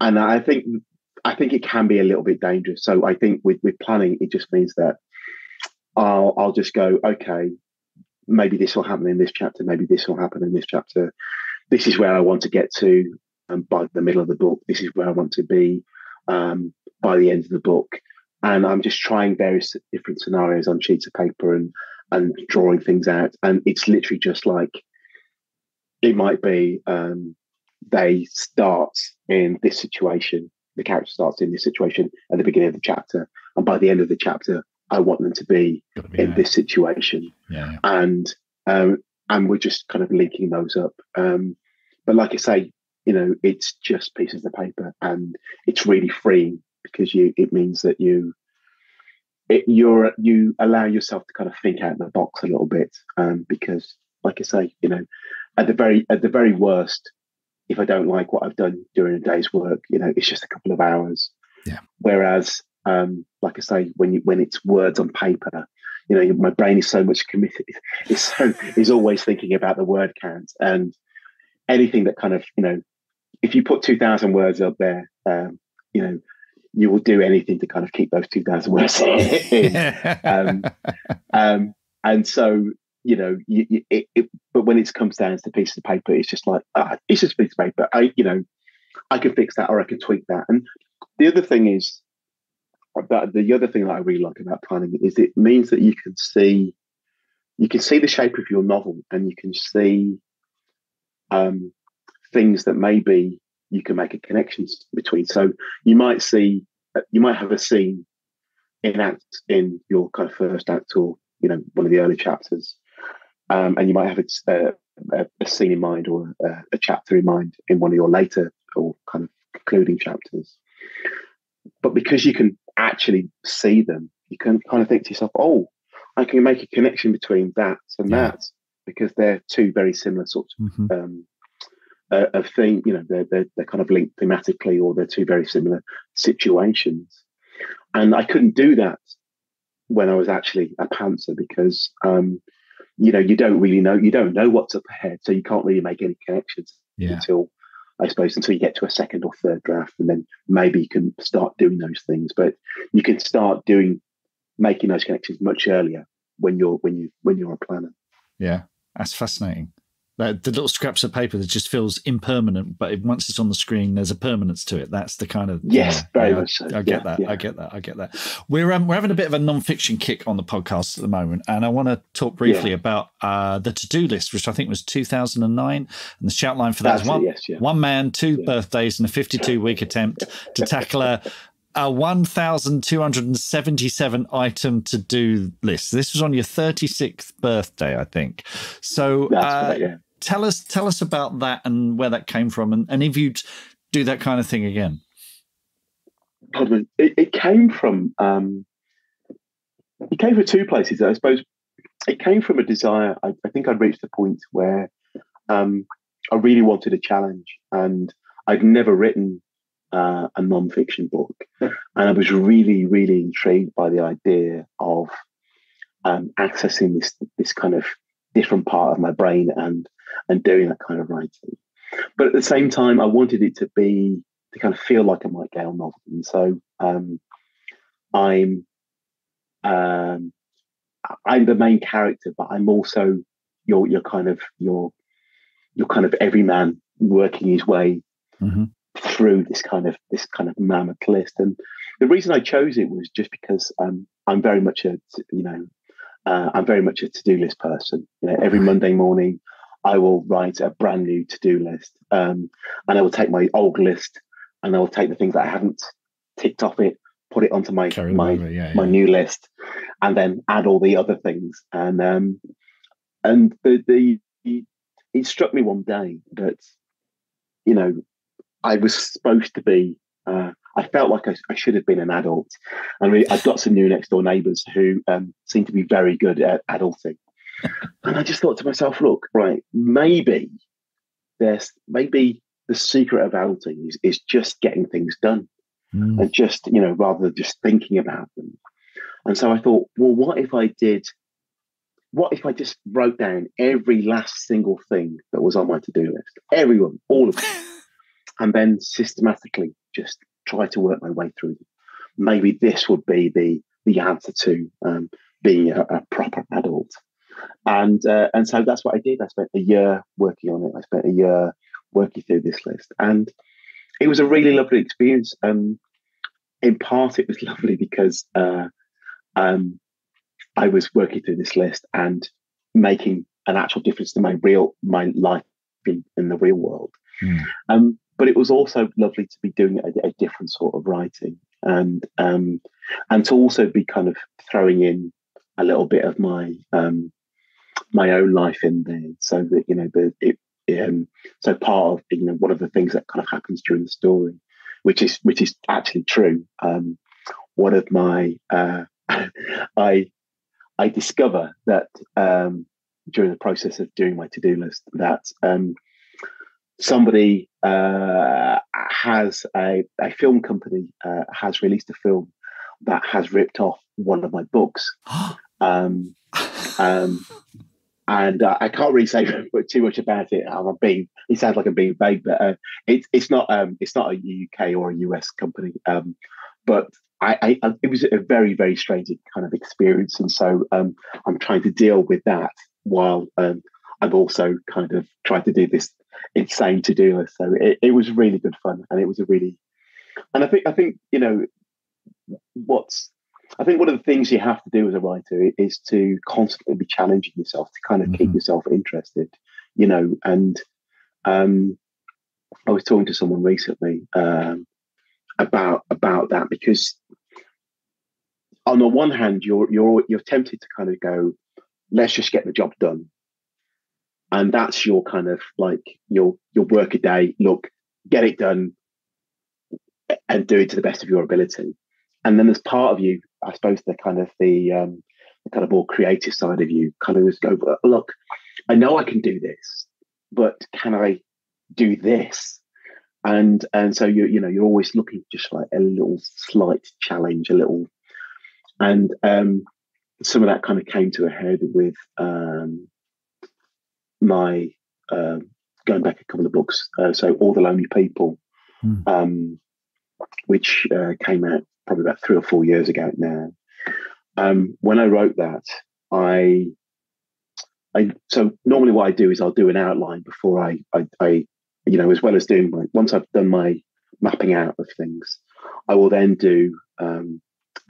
Speaker 3: I think it can be a little bit dangerous. So I think with planning, it just means that I'll just go, okay, maybe this will happen in this chapter, maybe this will happen in this chapter. This is where I want to get to by the middle of the book. This is where I want to be by the end of the book. And I'm just trying various different scenarios on sheets of paper and drawing things out. And it's literally just like, it might be they start in this situation, the character starts in this situation at the beginning of the chapter, and by the end of the chapter, I want them to be in this situation.
Speaker 2: Yeah.
Speaker 3: And we're just kind of linking those up. But like I say, it's just pieces of paper, and it's really freeing because it means that you allow yourself to kind of think out of the box a little bit. Because like I say, at the very worst, if I don't like what I've done during a day's work, it's just a couple of hours.
Speaker 2: Yeah.
Speaker 3: Whereas, like I say, when it's words on paper, my brain is so much committed. It's always thinking about the word count, and anything that kind of, if you put 2,000 words up there, you will do anything to kind of keep those 2,000 words in. And so, but when it comes down to pieces of paper, it's just like, it's just a piece of paper. I can fix that, or I can tweak that. And the other thing is, the other thing that I really like about planning is it means that you can see the shape of your novel, and you can see things that maybe you can make a connection between. So you might have a scene in your kind of first act, or one of the early chapters, and you might have a scene in mind, or a chapter in mind in one of your later or kind of concluding chapters. But because you can actually see them, you can kind of think to yourself, oh, I can make a connection between that and that, because they're two very similar sorts of thing. They're kind of linked thematically, or they're two very similar situations. And I couldn't do that when I was actually a pantser, because you don't really know, you don't know what's up ahead, so you can't really make any connections until I suppose, until you get to a second or third draft, and then maybe you can start doing those things. But you can start making those connections much earlier when you're a planner.
Speaker 2: Yeah, that's fascinating. The little scraps of paper that just feels impermanent, but once it's on the screen, there's a permanence to it. That's the kind of
Speaker 3: very much so.
Speaker 2: I get that.
Speaker 3: Yeah.
Speaker 2: I get that. We're having a bit of a non-fiction kick on the podcast at the moment, and I want to talk briefly about the to-do list, which I think was 2009, and the shout line for that is one man, two birthdays, and a 52-week attempt to tackle a 1,277 item to-do list. This was on your 36th birthday, I think. So
Speaker 3: that's right,
Speaker 2: tell us about that and where that came from, and if you'd do that kind of thing again.
Speaker 3: It came from two places, I suppose. It came from a desire. I think I'd reached a point where I really wanted a challenge, and I'd never written a non-fiction book, and I was really, really intrigued by the idea of accessing this kind of different part of my brain and doing that kind of writing. But at the same time, I wanted it to kind of feel like a Mike Gayle novel, and so I'm the main character, but I'm also your kind of everyman working his way through this kind of mammoth list. And the reason I chose it was just because I'm very much a to-do list person. Every Monday morning I will write a brand new to-do list, and I will take my old list and I will take the things that I haven't ticked off it, put it onto my new list, and then add all the other things. And it struck me one day that I was supposed to be. I felt like I should have been an adult, and I've got some new next door neighbours who seem to be very good at adulting. And I just thought to myself, look, right, maybe the secret of adulting is just getting things done, and just rather than just thinking about them. And so I thought, well, what if I just wrote down every last single thing that was on my to-do list, all of them. And then systematically just try to work my way through them. Maybe this would be the answer to being a proper adult. And so that's what I did. I spent a year working on it. I spent a year working through this list. And it was a really lovely experience. In part, it was lovely because I was working through this list and making an actual difference to my life in the real world. But it was also lovely to be doing a different sort of writing, and to also be kind of throwing in a little bit of my my own life in there, so that so part of one of the things that kind of happens during the story, which is actually true. One of my I discover that during the process of doing my to-do list that somebody has a film company has released a film that has ripped off one of my books. And I can't really say too much about it. It sounds like I'm being vague, but it's not a UK or a US company. But it was a very, very strange kind of experience, and so I'm trying to deal with that while I'm also kind of trying to do this insane to-do list. So it was really good fun, and it was I think I think one of the things you have to do as a writer is to constantly be challenging yourself to kind of keep yourself interested, and I was talking to someone recently about that, because on the one hand you're tempted to kind of go, let's just get the job done, and that's your kind of like your work a day, look, get it done and do it to the best of your ability. And then there's part of you, I suppose, the kind of more creative side of you kind of just go, look, I know I can do this, but can I do this? And so you're always looking just like a little slight challenge, and some of that kind of came to a head with my going back a couple of books. So All the Lonely People, which came out probably about 3 or 4 years ago now. When I wrote that, so normally what I do is I'll do an outline before I as well as doing once I've done my mapping out of things, I will then do an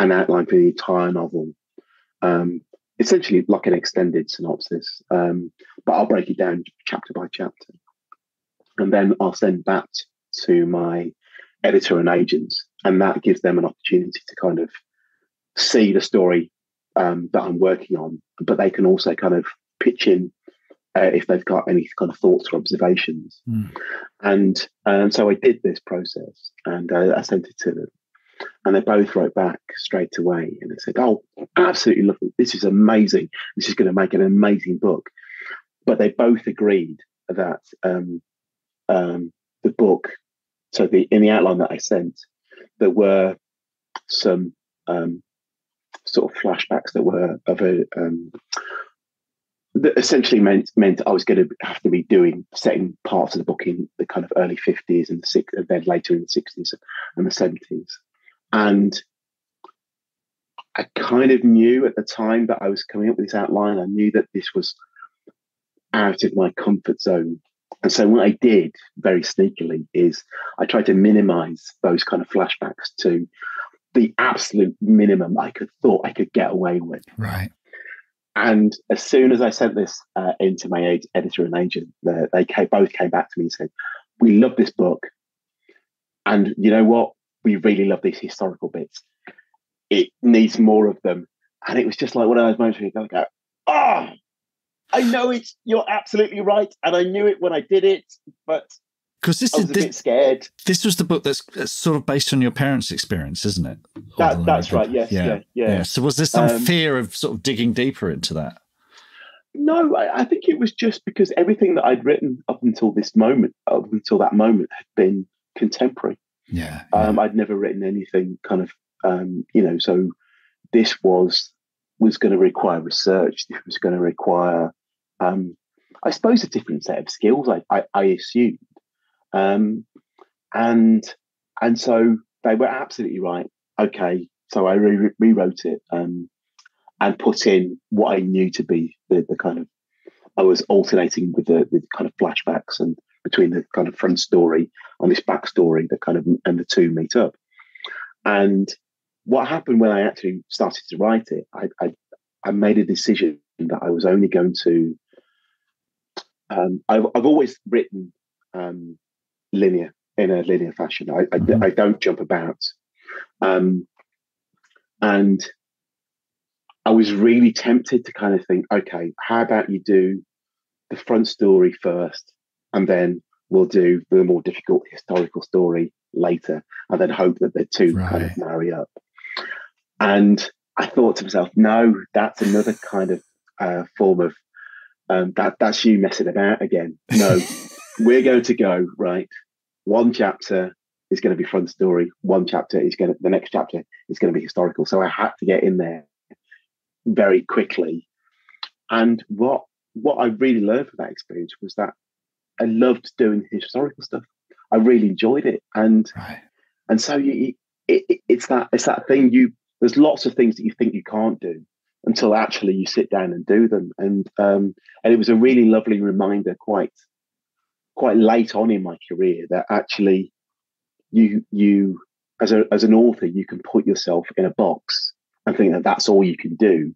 Speaker 3: outline for the entire novel, essentially like an extended synopsis, but I'll break it down chapter by chapter, and then I'll send that to my editor and agents, and that gives them an opportunity to kind of see the story that I'm working on, but they can also kind of pitch in if they've got any kind of thoughts or observations. And so I did this process, and I sent it to them, and they both wrote back straight away, and they said, "Oh, absolutely love it. This is amazing. This is going to make an amazing book." But they both agreed that the book, so in the outline that I sent, there were some sort of flashbacks that were of that essentially meant I was going to have to be setting parts of the book in the kind of early 50s and and then later in the 60s and the 70s. And I kind of knew at the time that I was coming up with this outline, I knew that this was out of my comfort zone. And so what I did very sneakily is I tried to minimize those kind of flashbacks to the absolute minimum I thought I could get away with.
Speaker 2: Right.
Speaker 3: And as soon as I sent this into my editor and agent, they both came back to me and said, "We love this book. And you know what? We really love these historical bits. It needs more of them." And it was just like one of those moments where you go, "Oh, I know you're absolutely right. And I knew it when I did it, but
Speaker 2: because
Speaker 3: I was a bit scared."
Speaker 2: This was the book that's sort of based on your parents' experience, isn't it?
Speaker 3: That's right. Yes. Yeah.
Speaker 2: So was there some fear of sort of digging deeper into that?
Speaker 3: No, I think it was just because everything that I'd written up until that moment, had been contemporary.
Speaker 2: Yeah.
Speaker 3: I'd never written anything kind of, so this was going to require research. This was going to require, I suppose, a different set of skills, I assumed. And so they were absolutely right. Okay, so I rewrote it and put in what I knew to be the kind of, I was alternating with kind of flashbacks and between the kind of front story and this backstory that kind of, and the two meet up. And what happened when I actually started to write it, I made a decision that I was only going to, I've always written linear, in a linear fashion. I don't jump about. And I was really tempted to kind of think, okay, how about you do the front story first, and then we'll do the more difficult historical story later, and then hope that the two kind of marry up. And I thought to myself, no, that's another kind of form of, that's you messing about again. No, we're going to go, right, one chapter is going to be front story, the next chapter is going to be historical. So I had to get in there very quickly. And what I really learned from that experience was that I loved doing historical stuff. I really enjoyed it. And so it's that thing, there's lots of things that you think you can't do until actually you sit down and do them. And it was a really lovely reminder quite late on in my career that actually you as an author, you can put yourself in a box and think that that's all you can do.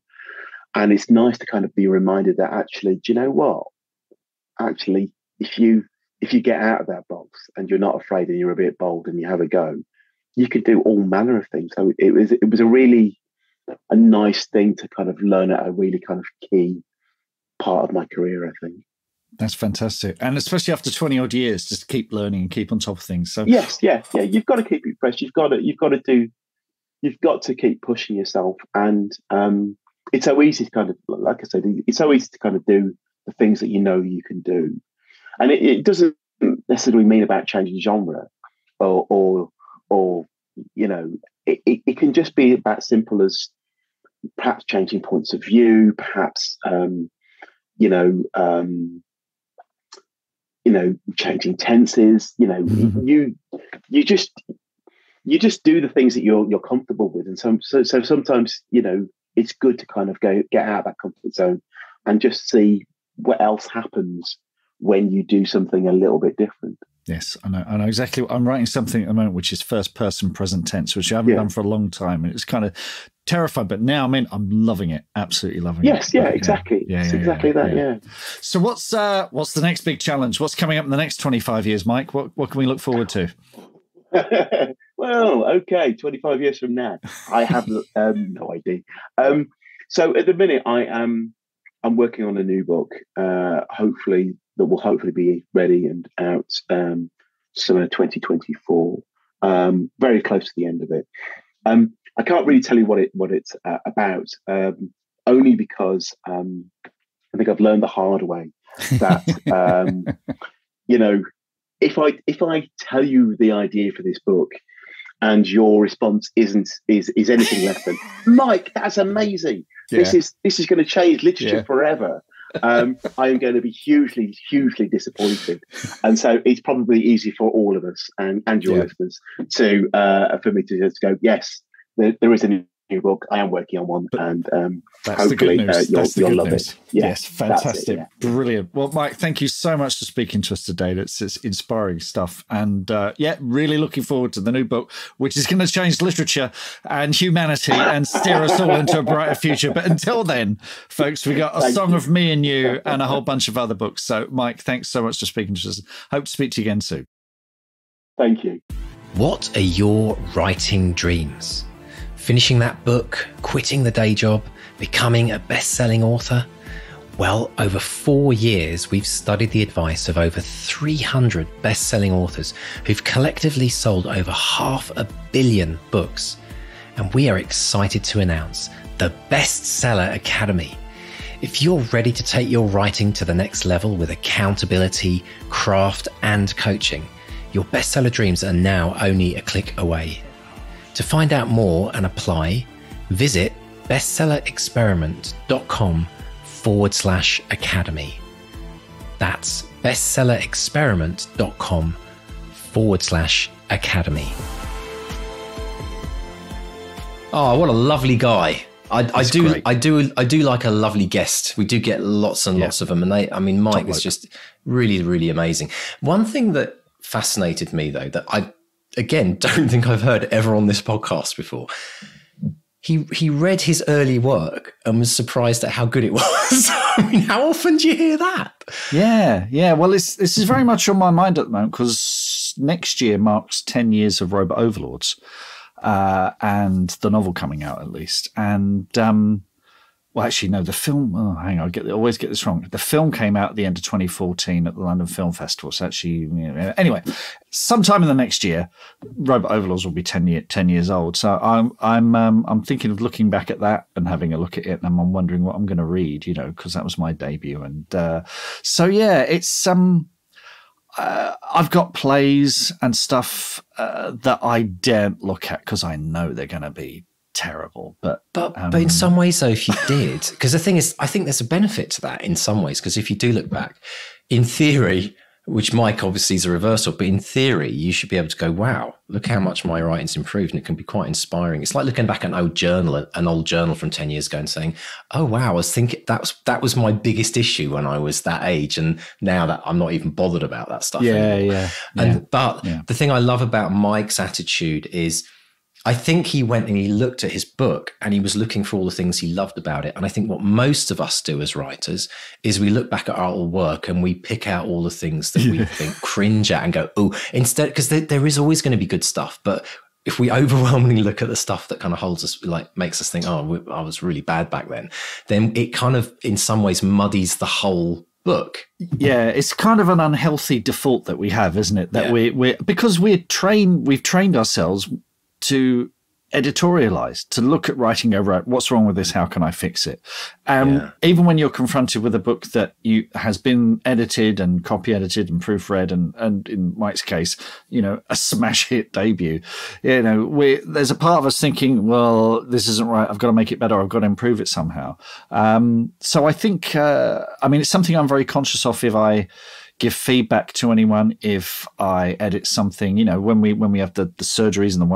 Speaker 3: And it's nice to kind of be reminded that actually, do you know what? Actually, if you get out of that box and you're not afraid and you're a bit bold and you have a go, you could do all manner of things. So it was a nice thing to kind of learn at a really kind of key part of my career, I think.
Speaker 2: That's fantastic. And especially after 20 odd years, just keep learning and keep on top of things. So
Speaker 3: yes, yeah. You've got to keep it fresh. You've got to keep pushing yourself. And it's so easy to kind of, like I said, it's so easy to kind of do the things that you know you can do. And it doesn't necessarily mean about changing genre or it can just be about simple as perhaps changing points of view, perhaps, changing tenses. You just do the things that you're comfortable with, and so sometimes it's good to kind of get out of that comfort zone and just see what else happens when you do something a little bit different.
Speaker 2: Yes, I know exactly. I'm writing something at the moment which is first person present tense, which I haven't done for a long time, and it's kind of terrifying. But now, I'm loving it, absolutely loving it.
Speaker 3: Yes, exactly. It's exactly that. Yeah.
Speaker 2: So what's the next big challenge? What's coming up in the next 25 years, Mike? What can we look forward to?
Speaker 3: Well, okay, 25 years from now, I have no idea. So at the minute, I'm working on a new book. That will hopefully be ready and out summer 2024. Very close to the end of it. I can't really tell you what it's about, only because I think I've learned the hard way that if I tell you the idea for this book and your response is anything less than, Mike, that's amazing. Yeah. This is going to change literature forever. I am going to be hugely, hugely disappointed, and so it's probably easy for all of us and your listeners to for me to just go, yes, there is a new book. I am working on one, and hopefully you'll love it. Yeah,
Speaker 2: yes, fantastic, brilliant. Well, Mike, thank you so much for speaking to us today. It's inspiring stuff, and really looking forward to the new book, which is going to change literature and humanity and steer us all into a brighter future. But until then, folks, we got A Song of Me and You and a whole bunch of other books. So, Mike, thanks so much for speaking to us. Hope to speak to you again soon.
Speaker 3: Thank you.
Speaker 1: What are your writing dreams? Finishing that book, quitting the day job, becoming a best-selling author? Well, over 4 years, we've studied the advice of over 300 best-selling authors who've collectively sold over 500 million books. And we are excited to announce the Bestseller Academy. If you're ready to take your writing to the next level with accountability, craft, and coaching, your bestseller dreams are now only a click away. To find out more and apply, visit bestsellerexperiment.com/academy. That's bestsellerexperiment.com/academy. Oh, what a lovely guy. I do like a lovely guest. We do get lots and lots of them. And Mike is just really, really amazing. One thing that fascinated me, though, that I, again, don't think I've heard ever on this podcast before. He read his early work and was surprised at how good it was. How often do you hear that?
Speaker 2: Yeah. Well, this is very much on my mind at the moment because next year marks 10 years of Robot Overlords and the novel coming out at least. And well, actually, no, the film, hang on, I always get this wrong. The film came out at the end of 2014 at the London Film Festival. So actually, anyway, sometime in the next year, Robot Overlords will be 10 years old. So I'm thinking of looking back at that and having a look at it, and I'm wondering what I'm going to read, because that was my debut. And it's I've got plays and stuff that I daren't look at because I know they're going to be terrible, but
Speaker 1: in some ways, though, if you did, because the thing is, I think there's a benefit to that in some ways, because if you do look back, in theory, which Mike obviously is a reversal, but in theory, you should be able to go, wow, look how much my writing's improved, and it can be quite inspiring. It's like looking back at an old journal from 10 years ago and saying, oh, wow, I was thinking that was my biggest issue when I was that age, and now that I'm not even bothered about that stuff anymore. But the thing I love about Mike's attitude is, I think he went and he looked at his book and he was looking for all the things he loved about it. And I think what most of us do as writers is we look back at our old work and we pick out all the things that we think cringe at and go, oh, instead, because there is always going to be good stuff. But if we overwhelmingly look at the stuff that kind of holds us, like makes us think, oh, I was really bad back then it kind of in some ways muddies the whole book.
Speaker 2: Yeah, it's kind of an unhealthy default that we have, isn't it? That because we've trained ourselves to editorialize, to look at writing over what's wrong with this, how can I fix it? Even when you're confronted with a book that has been edited and copy edited and proofread and in Mike's case, a smash hit debut, there's a part of us thinking, well, this isn't right, I've got to make it better, I've got to improve it somehow. So I think, it's something I'm very conscious of if I give feedback to anyone if I edit something. When we have the surgeries and the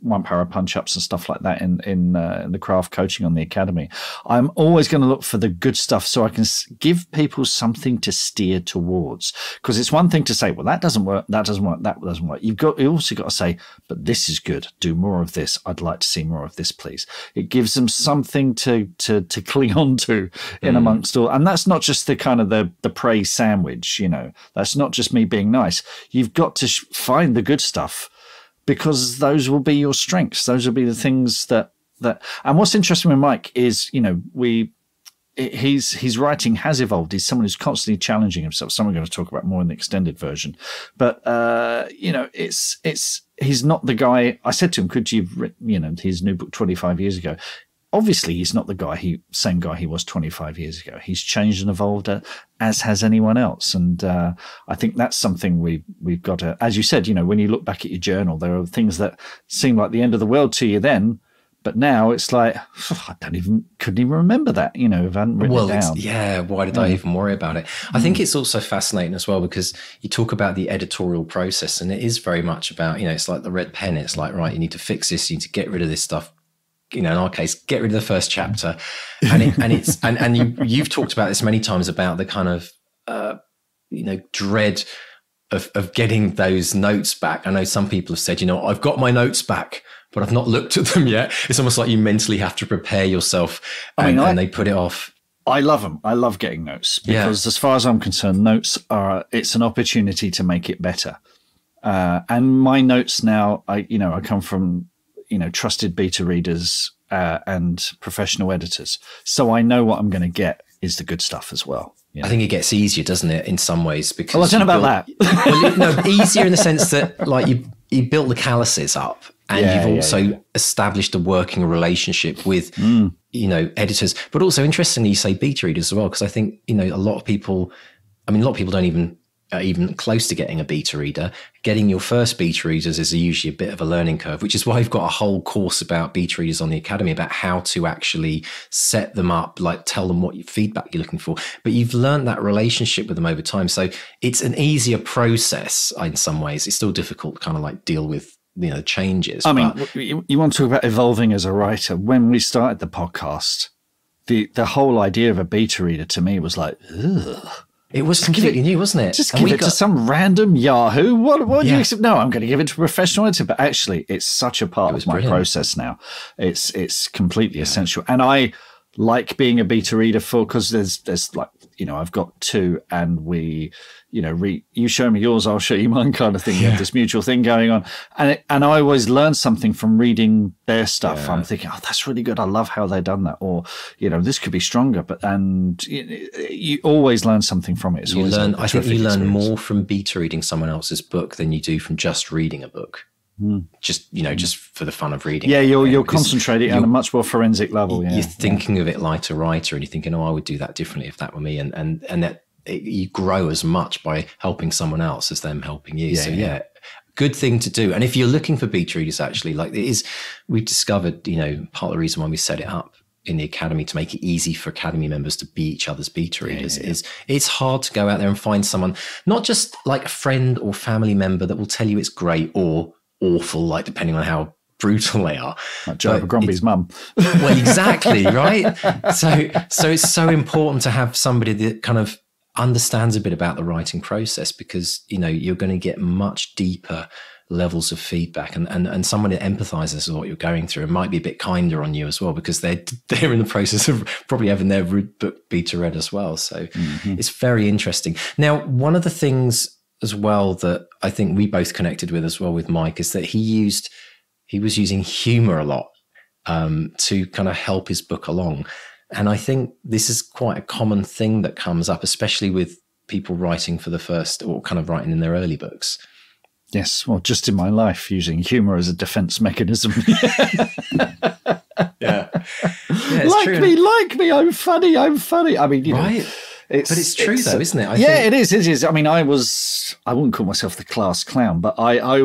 Speaker 2: one power punch-ups and stuff like that in the craft coaching on the academy, I'm always going to look for the good stuff so I can give people something to steer towards. Because it's one thing to say, well, that doesn't work, that doesn't work, that doesn't work. You also got to say, but this is good. Do more of this. I'd like to see more of this, please. It gives them something to cling on to in amongst all. And that's not just the kind of the praise sandwich, That's not just me being nice. You've got to find the good stuff, because those will be your strengths. Those will be the things that. And what's interesting with Mike is, his writing has evolved. He's someone who's constantly challenging himself. Something we're going to talk about more in the extended version. But he's not the guy. I said to him, "Could you have written, his new book 25 years ago?" Obviously, he's not the same guy he was 25 years ago. He's changed and evolved, as has anyone else. And I think that's something we've got to, as you said, when you look back at your journal, there are things that seem like the end of the world to you then, but now it's like, I couldn't even remember that, if I hadn't written it down.
Speaker 1: Why did I even worry about it? I think it's also fascinating as well, because you talk about the editorial process, and it is very much about, it's like the red pen. It's like, right, you need to fix this, you need to get rid of this stuff. In our case, get rid of the first chapter, and you've talked about this many times about the kind of dread of getting those notes back. I know some people have said, I've got my notes back, but I've not looked at them yet. It's almost like you mentally have to prepare yourself, and they put it off.
Speaker 2: I love them. I love getting notes because, as far as I'm concerned, notes it's an opportunity to make it better. And my notes now, I come from trusted beta readers and professional editors. So I know what I'm going to get is the good stuff as well.
Speaker 1: I think it gets easier, doesn't it, in some ways? Because
Speaker 2: I don't know about
Speaker 1: that. Easier in the sense that, like, you built the calluses up, and you've also established a working relationship with, editors. But also, interestingly, you say beta readers as well, because I think, a lot of people don't even close to getting a beta reader. Getting your first beta readers is usually a bit of a learning curve, which is why I've got a whole course about beta readers on the Academy, about how to actually set them up, like tell them what feedback you're looking for. But you've learned that relationship with them over time. So it's an easier process in some ways. It's still difficult to kind of like deal with, changes.
Speaker 2: I mean, you want to talk about evolving as a writer. When we started the podcast, the whole idea of a beta reader to me was like, ugh.
Speaker 1: It was completely new, wasn't it?
Speaker 2: Just give it to some random Yahoo. What do you expect? No, I'm going to give it to a professional editor. But actually, it's such a part of my process now. It's completely essential. And I like being a beta reader because there's like, I've got two, and we, you show me yours, I'll show you mine kind of thing. You have this mutual thing going on. And I always learn something from reading their stuff. I'm thinking, oh, that's really good. I love how they've done that. Or, this could be stronger. And you always learn something from it.
Speaker 1: I think you learn more from beta reading someone else's book than you do from just reading a book. Just for the fun of reading.
Speaker 2: Yeah, you're concentrating on a much more forensic level.
Speaker 1: You're thinking of it like a writer, and you're thinking, I would do that differently if that were me, and that you grow as much by helping someone else as them helping you. Good thing to do. And if you're looking for beta readers, actually, like it is, we've discovered, part of the reason why we set it up in the Academy to make it easy for Academy members to be each other's beta readers is it's hard to go out there and find someone, not just like a friend or family member that will tell you it's great or awful, like depending on how brutal they are.
Speaker 2: Like Joe Grumpy's mum.
Speaker 1: Well, exactly, right? So it's so important to have somebody that kind of understands a bit about the writing process, because you're going to get much deeper levels of feedback, and someone that empathizes with what you're going through and might be a bit kinder on you as well, because they're in the process of probably having their book beta read as well. So it's very interesting. Now, one of the things as well that I think we both connected with as well with Mike is that he was using humor a lot to kind of help his book along. And I think this is quite a common thing that comes up, especially with people writing for the first, or kind of writing in their early books.
Speaker 2: Yes, well, just in my life, using humor as a defense mechanism.
Speaker 1: Yeah,
Speaker 2: like me, I'm funny. I mean,
Speaker 1: right? But it's true, though, isn't it?
Speaker 2: It is. It is. I mean, I wouldn't call myself the class clown, but there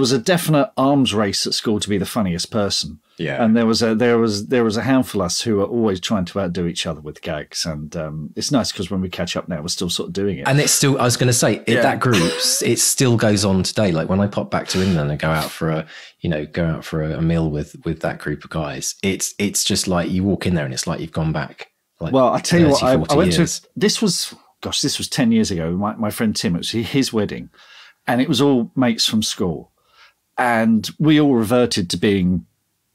Speaker 2: was a definite arms race at school to be the funniest person.
Speaker 1: Yeah.
Speaker 2: And there was a handful of us who were always trying to outdo each other with gags. And it's nice because when we catch up now, we're still sort of doing it.
Speaker 1: And it's still, I was going to say, that group, it still goes on today. Like when I pop back to England and go out for a meal with that group of guys, it's just like you walk in there and it's like you've gone back. Like
Speaker 2: well, I tell you what, I went
Speaker 1: years.
Speaker 2: to, this was 10 years ago. My friend Tim, it was his wedding, and it was all mates from school. And we all reverted to being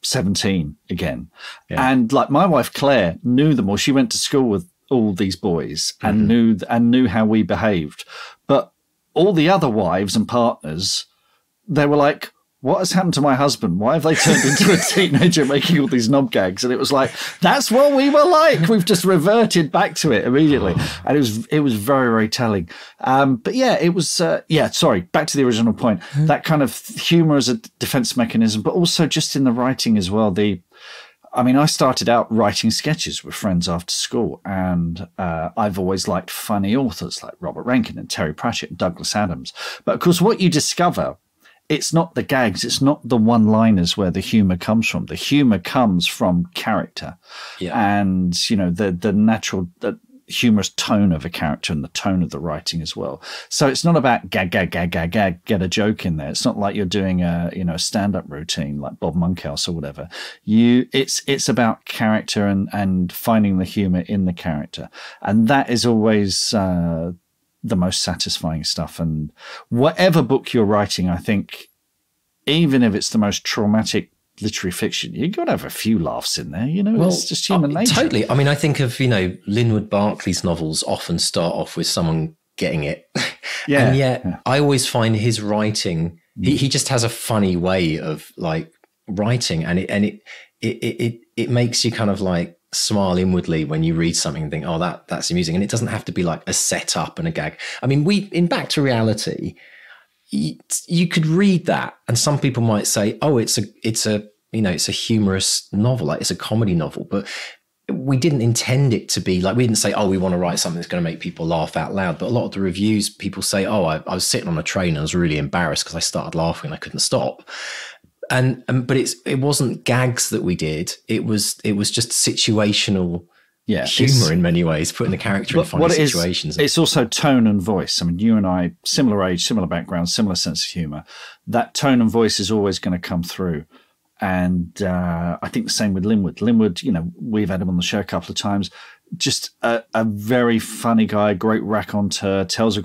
Speaker 2: 17 again. Yeah. And like my wife, Claire, knew them all. She went to school with all these boys and knew how we behaved. But all the other wives and partners, they were like, what has happened to my husband? Why have they turned into a teenager making all these knob gags? And it was like, that's what we were like. We've just reverted back to it immediately. And it was very, very telling. But yeah, it was, sorry, back to the original point. That kind of humor as a defense mechanism, but also just in the writing as well. I started out writing sketches with friends after school, and I've always liked funny authors like Robert Rankin and Terry Pratchett and Douglas Adams. But of course, what you discover, it's not the gags, it's not the one-liners where the humor comes from. The humor comes from character, and the natural humorous tone of a character and the tone of the writing as well. So it's not about gag, get a joke in there. It's not like you're doing a stand-up routine like Bob Monkhouse or whatever. It's about character and finding the humor in the character, and that is always the most satisfying stuff. And whatever book you're writing, I think, even if it's the most traumatic literary fiction, you've got to have a few laughs in there. It's just human nature.
Speaker 1: Totally. I mean, I think of, Linwood Barclay's novels often start off with someone getting it. Yeah. And yet I always find his writing, he just has a funny way of like writing, and it makes you kind of like smile inwardly when you read something and think, oh, that's amusing. And it doesn't have to be like a setup and a gag. I mean, in Back to Reality, you could read that and some people might say, oh, it's a humorous novel, like it's a comedy novel, but we didn't intend it to be like, we didn't say, oh, we want to write something that's going to make people laugh out loud. But a lot of the reviews, people say, oh, I was sitting on a train and I was really embarrassed because I started laughing and I couldn't stop. But it wasn't gags that we did. It was just situational humor in many ways, putting the character in funny situations.
Speaker 2: It's also tone and voice. I mean, you and I, similar age, similar background, similar sense of humor. That tone and voice is always going to come through. And I think the same with Linwood. Linwood, we've had him on the show a couple of times. Just a very funny guy, great raconteur, tells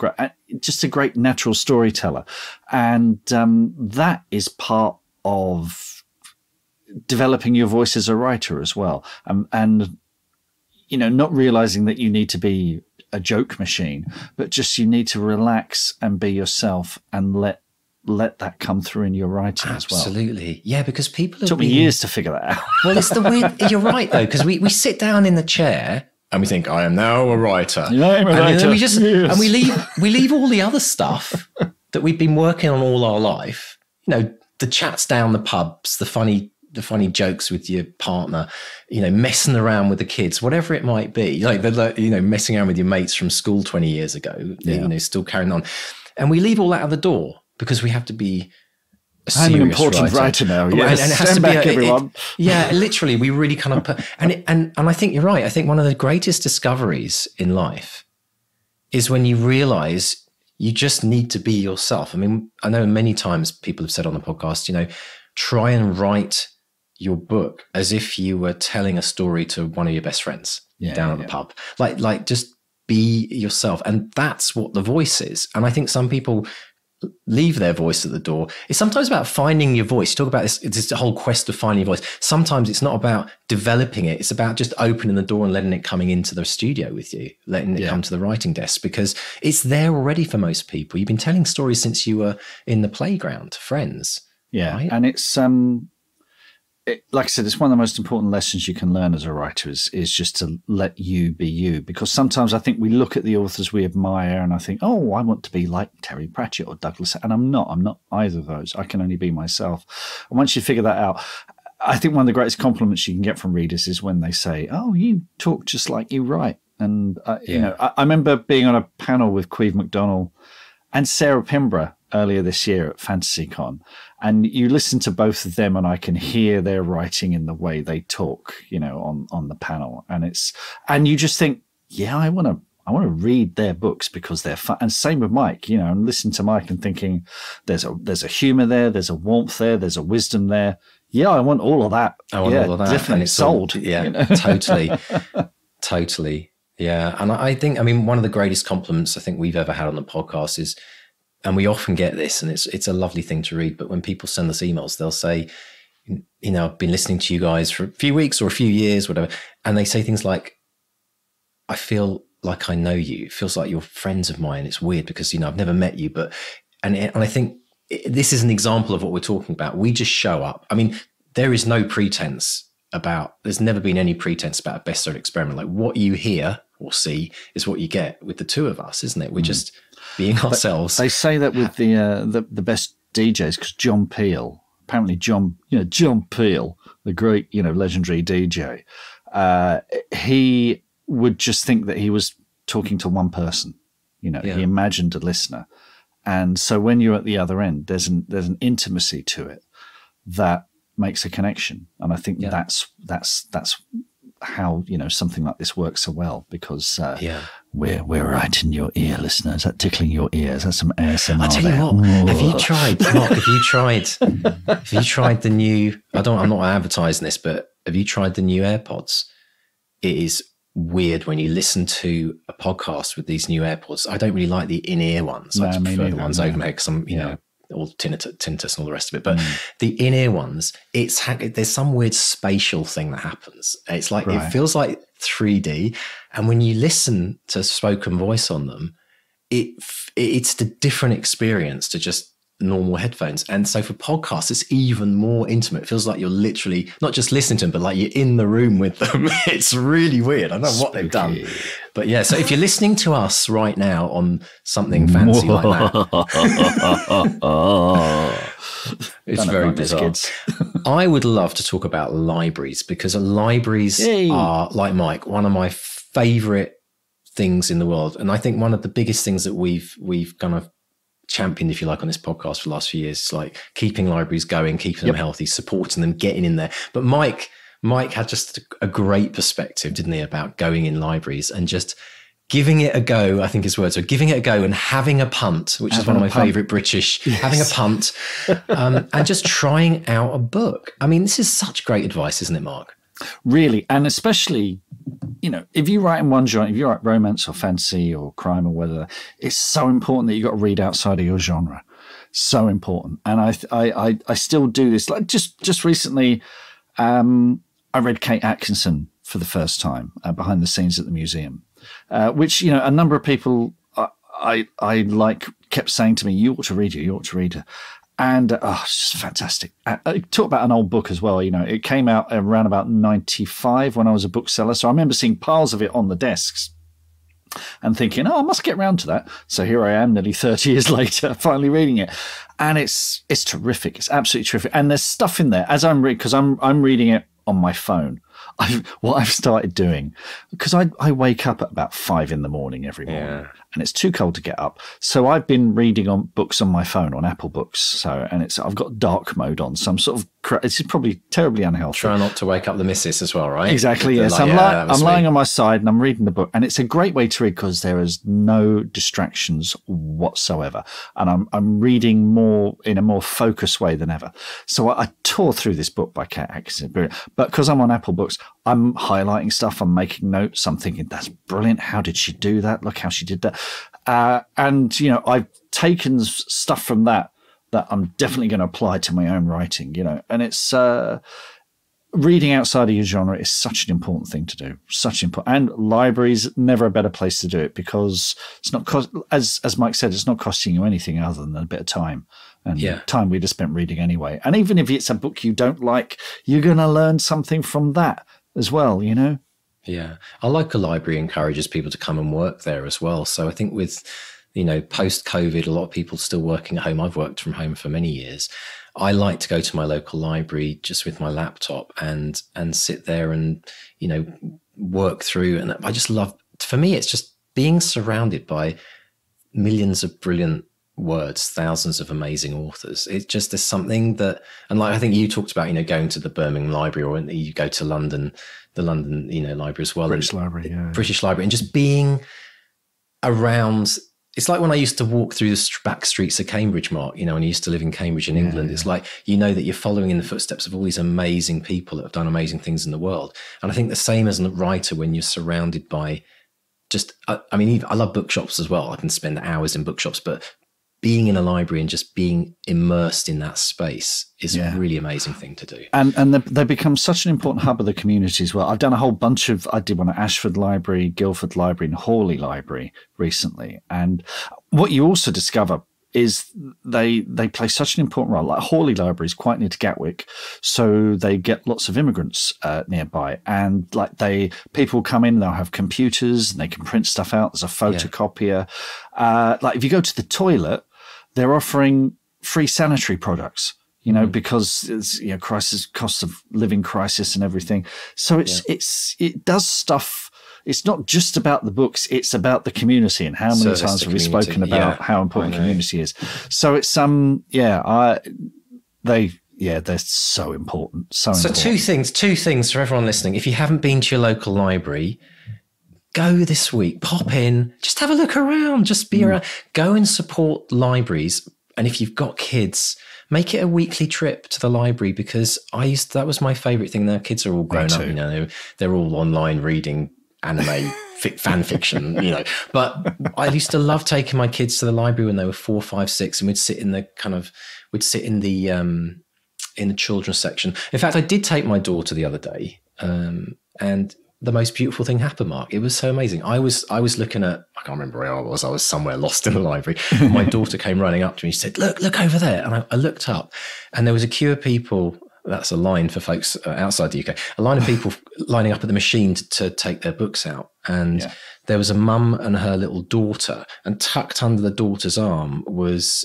Speaker 2: just a great natural storyteller. And that is part of developing your voice as a writer as well. And not realizing that you need to be a joke machine, but just you need to relax and be yourself and let that come through in your writing as well.
Speaker 1: Absolutely. Yeah, because people
Speaker 2: took me years to figure that out.
Speaker 1: Well, it's the weird, you're right though, because we sit down in the chair and we think, I am now a writer.
Speaker 2: Yeah, I'm a writer.
Speaker 1: And we leave all the other stuff that we've been working on all our life, the chats down the pubs, the funny jokes with your partner, messing around with the kids, whatever it might be, like messing around with your mates from school 20 years ago, still carrying on. And we leave all that at the door because we have to be
Speaker 2: I'm an important writer now. Yes.
Speaker 1: And it has to be everyone. Literally, we really kind of put, and I think you're right. I think one of the greatest discoveries in life is when you realize you just need to be yourself. I mean, I know many times people have said on the podcast, try and write your book as if you were telling a story to one of your best friends down at the pub. Like just be yourself. And that's what the voice is. And I think some people leave their voice at the door. It's sometimes about finding your voice. You talk about this, it's a whole quest of finding your voice. Sometimes it's not about developing it. It's about just opening the door and letting it coming into the studio with you, letting it come to the writing desk, because it's there already for most people. You've been telling stories since you were in the playground to friends.
Speaker 2: Yeah. Right? And it's, like I said, it's one of the most important lessons you can learn as a writer is just to let you be you. Because sometimes I think we look at the authors we admire and I think, oh, I want to be like Terry Pratchett or Douglas. And I'm not either of those. I can only be myself. And once you figure that out, I think one of the greatest compliments you can get from readers is when they say, oh, you talk just like you write. And, I remember being on a panel with Queve McDonnell and Sarah Pimborough earlier this year at FantasyCon. And you listen to both of them and I can hear their writing in the way they talk, on the panel. And you just think, yeah, I want to read their books because they're fun. And same with Mike, and listen to Mike and thinking there's a humor there, there's a warmth there, there's a wisdom there. Yeah, I want all of that.
Speaker 1: I want all of that.
Speaker 2: Definitely sold.
Speaker 1: Totally. Yeah. And I think, one of the greatest compliments I think we've ever had on the podcast is, and we often get this, and it's a lovely thing to read, but when people send us emails, they'll say, I've been listening to you guys for a few weeks or a few years, whatever. And they say things like, I feel like I know you. It feels like you're friends of mine. It's weird because, I've never met you, and I think this is an example of what we're talking about. We just show up. There is no pretense there's never been any pretense about a bestseller experiment. Like what you hear or see is what you get with the two of us, isn't it? We're just being ourselves.
Speaker 2: They say that with the best DJs, because John Peel, apparently John Peel, the great, legendary DJ, he would just think that he was talking to one person. He imagined a listener. And so when you're at the other end, there's an intimacy to it that makes a connection. And I think that's how, something like this works so well, because we're right in your ear, listeners. That tickling your ears. That's some ASMR.
Speaker 1: I tell you what, have you tried, Mark, have you tried the new, I'm not advertising this, but have you tried the new AirPods? It is weird when you listen to a podcast with these new AirPods. I don't really like the in-ear ones. I prefer the ones over there because I'm, all tinnitus and all the rest of it. But the in-ear ones, there's some weird spatial thing that happens. It's like, It feels like 3D. And when you listen to spoken voice on them, it's a different experience to just normal headphones. And so for podcasts, it's even more intimate. It feels like you're literally not just listening to them, but like you're in the room with them. It's really weird. I don't know what they've done. But yeah, so if you're listening to us right now on something fancy like that, it's very bizarre. I would love to talk about libraries, because libraries are, like Mike, one of my favorite things in the world. And I think one of the biggest things that we've kind of championed, if you like, on this podcast for the last few years is like keeping libraries going, keeping them healthy, supporting them, getting in there. But Mike had just a great perspective, didn't he, about going in libraries and just giving it a go, I think his words are giving it a go and having a punt, which is one of my favorite British, having a punt, and just trying out a book. This is such great advice, isn't it, Mark?
Speaker 2: Really. And especially, if you write in one genre, if you write romance or fantasy or crime or whether, it's so important that you've got to read outside of your genre. So important. And I still do this. Like just recently, I read Kate Atkinson for the first time, behind the scenes at the museum, which, a number of people I kept saying to me, you ought to read her. And it's just fantastic. Talk about an old book as well. It came out around about 95 when I was a bookseller. So I remember seeing piles of it on the desks and thinking, I must get around to that. So here I am nearly 30 years later, finally reading it. And it's terrific. It's absolutely terrific. And there's stuff in there as I'm reading, because I'm reading it on my phone. What I've started doing, because I wake up at about 5 a.m. every morning, and it's too cold to get up. So I've been reading books on my phone on Apple Books. So I've got dark mode on. So I'm sort of it's probably terribly unhealthy.
Speaker 1: Try not to wake up the missus as well, right?
Speaker 2: Exactly. Yes. I'm lying on my side and I'm reading the book, and it's a great way to read because there is no distractions whatsoever, and I'm reading more in a more focused way than ever. So I tore through this book by Kate Atkinson, but because I'm on Apple Books, I'm highlighting stuff, I'm making notes, I'm thinking, that's brilliant. How did she do that? Look how she did that. And, I've taken stuff from that I'm definitely going to apply to my own writing, and it's reading outside of your genre is such an important thing to do. And libraries, never a better place to do it, because it's not as Mike said, it's not costing you anything other than a bit of time. And time we just spent reading anyway. And even if it's a book you don't like, you're going to learn something from that as well,
Speaker 1: Yeah. Our local library encourages people to come and work there as well. So I think with, post-COVID, a lot of people still working at home. I've worked from home for many years. I like to go to my local library just with my laptop and sit there and, work through. And I just love for me, it's just being surrounded by millions of brilliant words, thousands of amazing authors. It just is something that, and like I think you talked about, going to the Birmingham Library, or you go to London, the London, library as well.
Speaker 2: British Library, yeah.
Speaker 1: British Library, and just being around. It's like when I used to walk through the back streets of Cambridge, Mark, when I used to live in Cambridge in England. It's like, that you're following in the footsteps of all these amazing people that have done amazing things in the world. And I think the same as a writer, when you're surrounded by I love bookshops as well. I can spend hours in bookshops, but being in a library and just being immersed in that space is a really amazing thing to do.
Speaker 2: And they become such an important hub of the community as well. I've done a whole bunch I did one at Ashford Library, Guildford Library, and Hawley Library recently. And what you also discover is they play such an important role. Like Hawley Library is quite near to Gatwick, so they get lots of immigrants nearby, and people come in, they'll have computers and they can print stuff out. There's a photocopier. Like if you go to the toilet, they're offering free sanitary products. Because it's cost of living crisis and everything. So it does stuff. It's not just about the books, it's about the community. And how many times have we spoken about how important community is? So it's they're so important. So important.
Speaker 1: Two things for everyone listening. If you haven't been to your local library, go this week, pop in, just have a look around, just be around, go and support libraries. And if you've got kids, make it a weekly trip to the library, because that was my favorite thing. Their kids are all grown up, they're all online reading anime fan fiction, but I used to love taking my kids to the library when they were 4, 5, 6, and we'd sit in the children's section. In fact, I did take my daughter the other day, and the most beautiful thing happened, Mark. It was so amazing. I was looking at, I can't remember where I was somewhere lost in the library. My daughter came running up to me. She said, look over there. And I looked up, and there was a queue of people. That's a line for folks outside the UK. A line of people lining up at the machine to take their books out. And there was a mum and her little daughter, and tucked under the daughter's arm was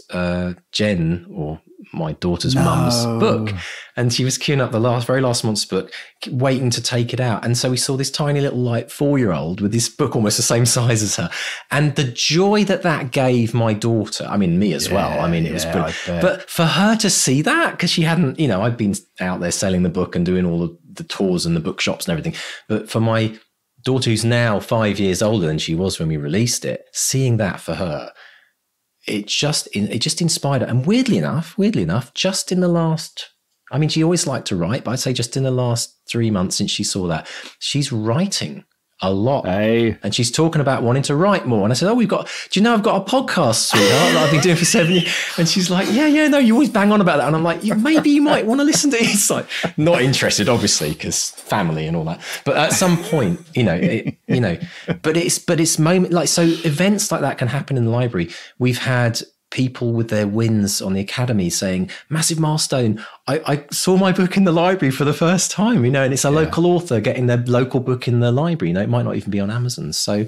Speaker 1: Jen, or my daughter's mum's book. And she was queuing up the very last month's book, waiting to take it out. And so we saw this tiny little 4-year-old with this book almost the same size as her. And the joy that gave my daughter, me as well. It was brilliant. But for her to see that, because she hadn't, I'd been out there selling the book and doing all of the tours and the bookshops and everything. But for my daughter, who's now 5 years older than she was when we released it, seeing that for her, it just inspired her. And weirdly enough, just in the last, she always liked to write, but I'd say just in the last 3 months since she saw that, she's writing a lot. And she's talking about wanting to write more. And I said, I've got a podcast, sweetheart, that I've been doing for 7 years. And she's like, no, you always bang on about that. And I'm like, maybe you might want to listen to it. It's like, not interested, obviously, because family and all that. But at some point, but it's moment, so events like that can happen in the library. We've had people with their wins on the academy saying, massive milestone, I saw my book in the library for the first time, and it's a local author getting their local book in the library. It might not even be on Amazon. So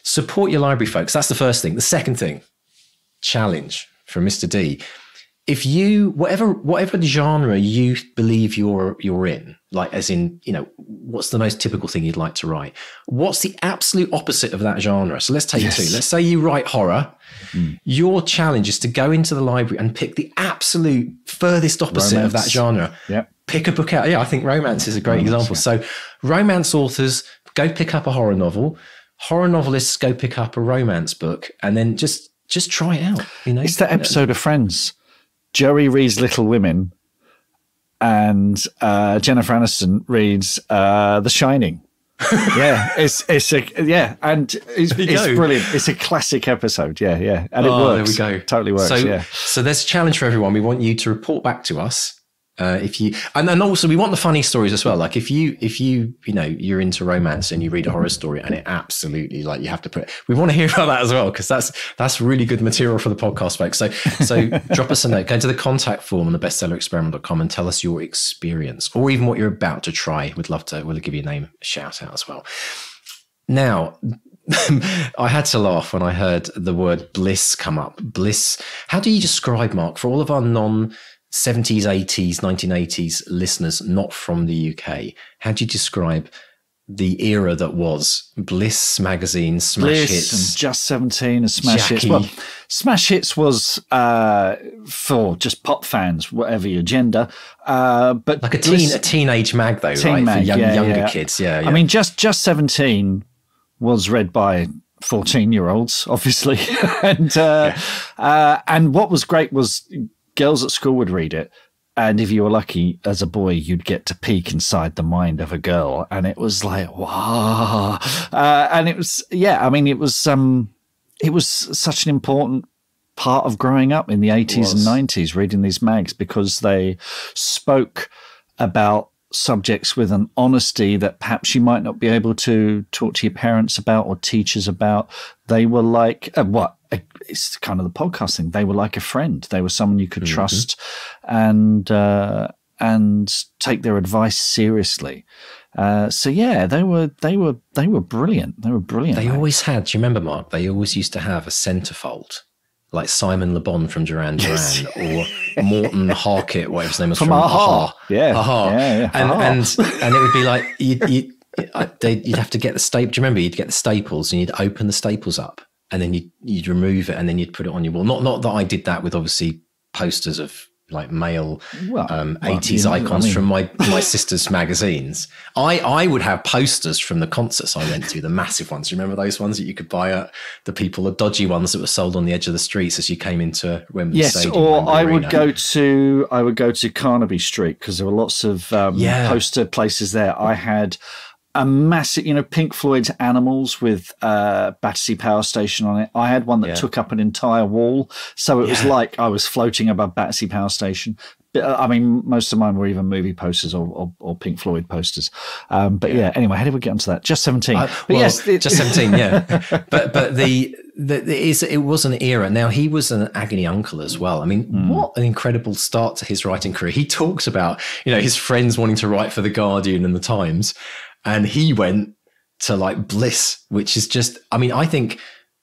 Speaker 1: support your library, folks. That's the first thing. The second thing, challenge from Mr. D. If you, whatever genre you believe you're in, like as in, what's the most typical thing you'd like to write? What's the absolute opposite of that genre? So let's take two. Let's say you write horror. Your challenge is to go into the library and pick the absolute furthest opposite of that genre. Pick a book out. I think romance is a great example. So romance authors, go pick up a horror novel. Horror novelists, go pick up a romance book, and then just try it out.
Speaker 2: It's that episode of Friends. Joey reads Little Women, and Jennifer Aniston reads The Shining. It's brilliant. It's a classic episode. And it works.
Speaker 1: There we go.
Speaker 2: Totally works.
Speaker 1: So there's a challenge for everyone. We want you to report back to us. If you, and then also we want the funny stories as well. Like if you you're into romance and you read a horror story and it absolutely, like, you have to put, we want to hear about that as well, because that's really good material for the podcast, folks. So drop us a note, go to the contact form on the bestsellerexperiment.com and tell us your experience, or even what you're about to try. We'll give you a name, a shout out as well. Now, I had to laugh when I heard the word bliss come up. Bliss. How do you describe, Mark, for all of our non-70s, 80s, 1980s listeners not from the UK, how do you describe the era that was Bliss magazine, Smash Hits,
Speaker 2: and Just 17 and Smash Hits.
Speaker 1: Jackie.
Speaker 2: Well, Smash Hits was for just pop fans, whatever your gender. But
Speaker 1: like a teenage mag though,
Speaker 2: teen
Speaker 1: right?
Speaker 2: mag,
Speaker 1: For younger kids. Yeah, yeah.
Speaker 2: I mean, just 17 was read by 14-year-olds, obviously, and what was great was girls at school would read it. And if you were lucky as a boy, you'd get to peek inside the mind of a girl. And it was like, wow. And it was, I mean, it was such an important part of growing up in the 80s and 90s, reading these mags, because they spoke about subjects with an honesty that perhaps you might not be able to talk to your parents about or teachers about. They were like, it's kind of the podcast thing. They were like a friend. They were someone you could trust and take their advice seriously. They were brilliant. They were brilliant.
Speaker 1: They always had. Do you remember, Mark? They always used to have a centerfold, like Simon Le Bon from Duran Duran, or Morton Harkett, whatever his name was, from Aha.
Speaker 2: Yeah.
Speaker 1: And it would be like you'd have to get the staple. Do you remember? You'd get the staples and you'd open the staples up, and then you'd remove it, and then you'd put it on your wall. Not that I did that with obviously posters of like male 80s icons from my sister's magazines. I would have posters from the concerts I went to, the massive ones. You remember those ones that you could buy at the dodgy ones that were sold on the edge of the streets as you came into Wembley Stadium?
Speaker 2: Yes, or I would go to Carnaby Street, because there were lots of poster places there. I had a massive, Pink Floyd's Animals with Battersea Power Station on it. I had one that took up an entire wall. So it was like I was floating above Battersea Power Station. I mean, most of mine were even movie posters or Pink Floyd posters. Anyway, how did we get onto that? Just 17.
Speaker 1: Just 17, yeah. but it was an era. Now, he was an agony uncle as well. I mean, what an incredible start to his writing career. He talks about, his friends wanting to write for The Guardian and The Times. And he went to like Bliss, which is just, I mean, I think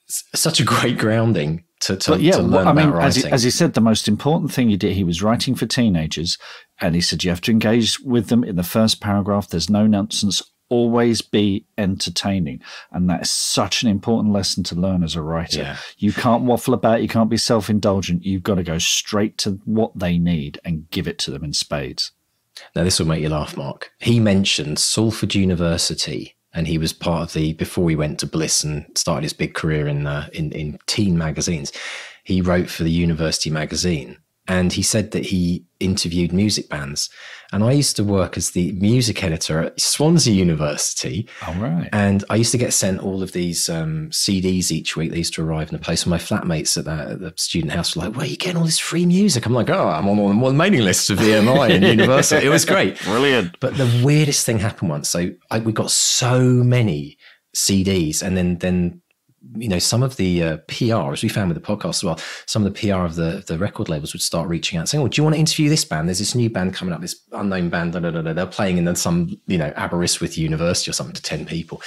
Speaker 1: such a great grounding to learn about writing.
Speaker 2: As he said, the most important thing he did, he was writing for teenagers. And he said, you have to engage with them in the first paragraph. There's no nonsense. Always be entertaining. And that is such an important lesson to learn as a writer. Yeah. You can't waffle about. You can't be self-indulgent. You've got to go straight to what they need and give it to them in spades.
Speaker 1: Now, this will make you laugh, Mark. He mentioned Salford University, and he was part of before he went to Bliss and started his big career in teen magazines. He wrote for the university magazine, and he said that he interviewed music bands. And I used to work as the music editor at Swansea University.
Speaker 2: Oh, right.
Speaker 1: And I used to get sent all of these CDs each week. They used to arrive in a place. And my flatmates at the student house were like, where are you getting all this free music? I'm like, I'm on one of the mailing lists of EMI and Universal. It was great.
Speaker 2: Brilliant.
Speaker 1: But the weirdest thing happened once. So we got so many CDs, and then some of the PR, as we found with the podcast as well, some of the PR of the record labels would start reaching out saying, do you want to interview this band? There's this new band coming up, this unknown band, they're playing in some, Aberystwyth University or something to 10 people.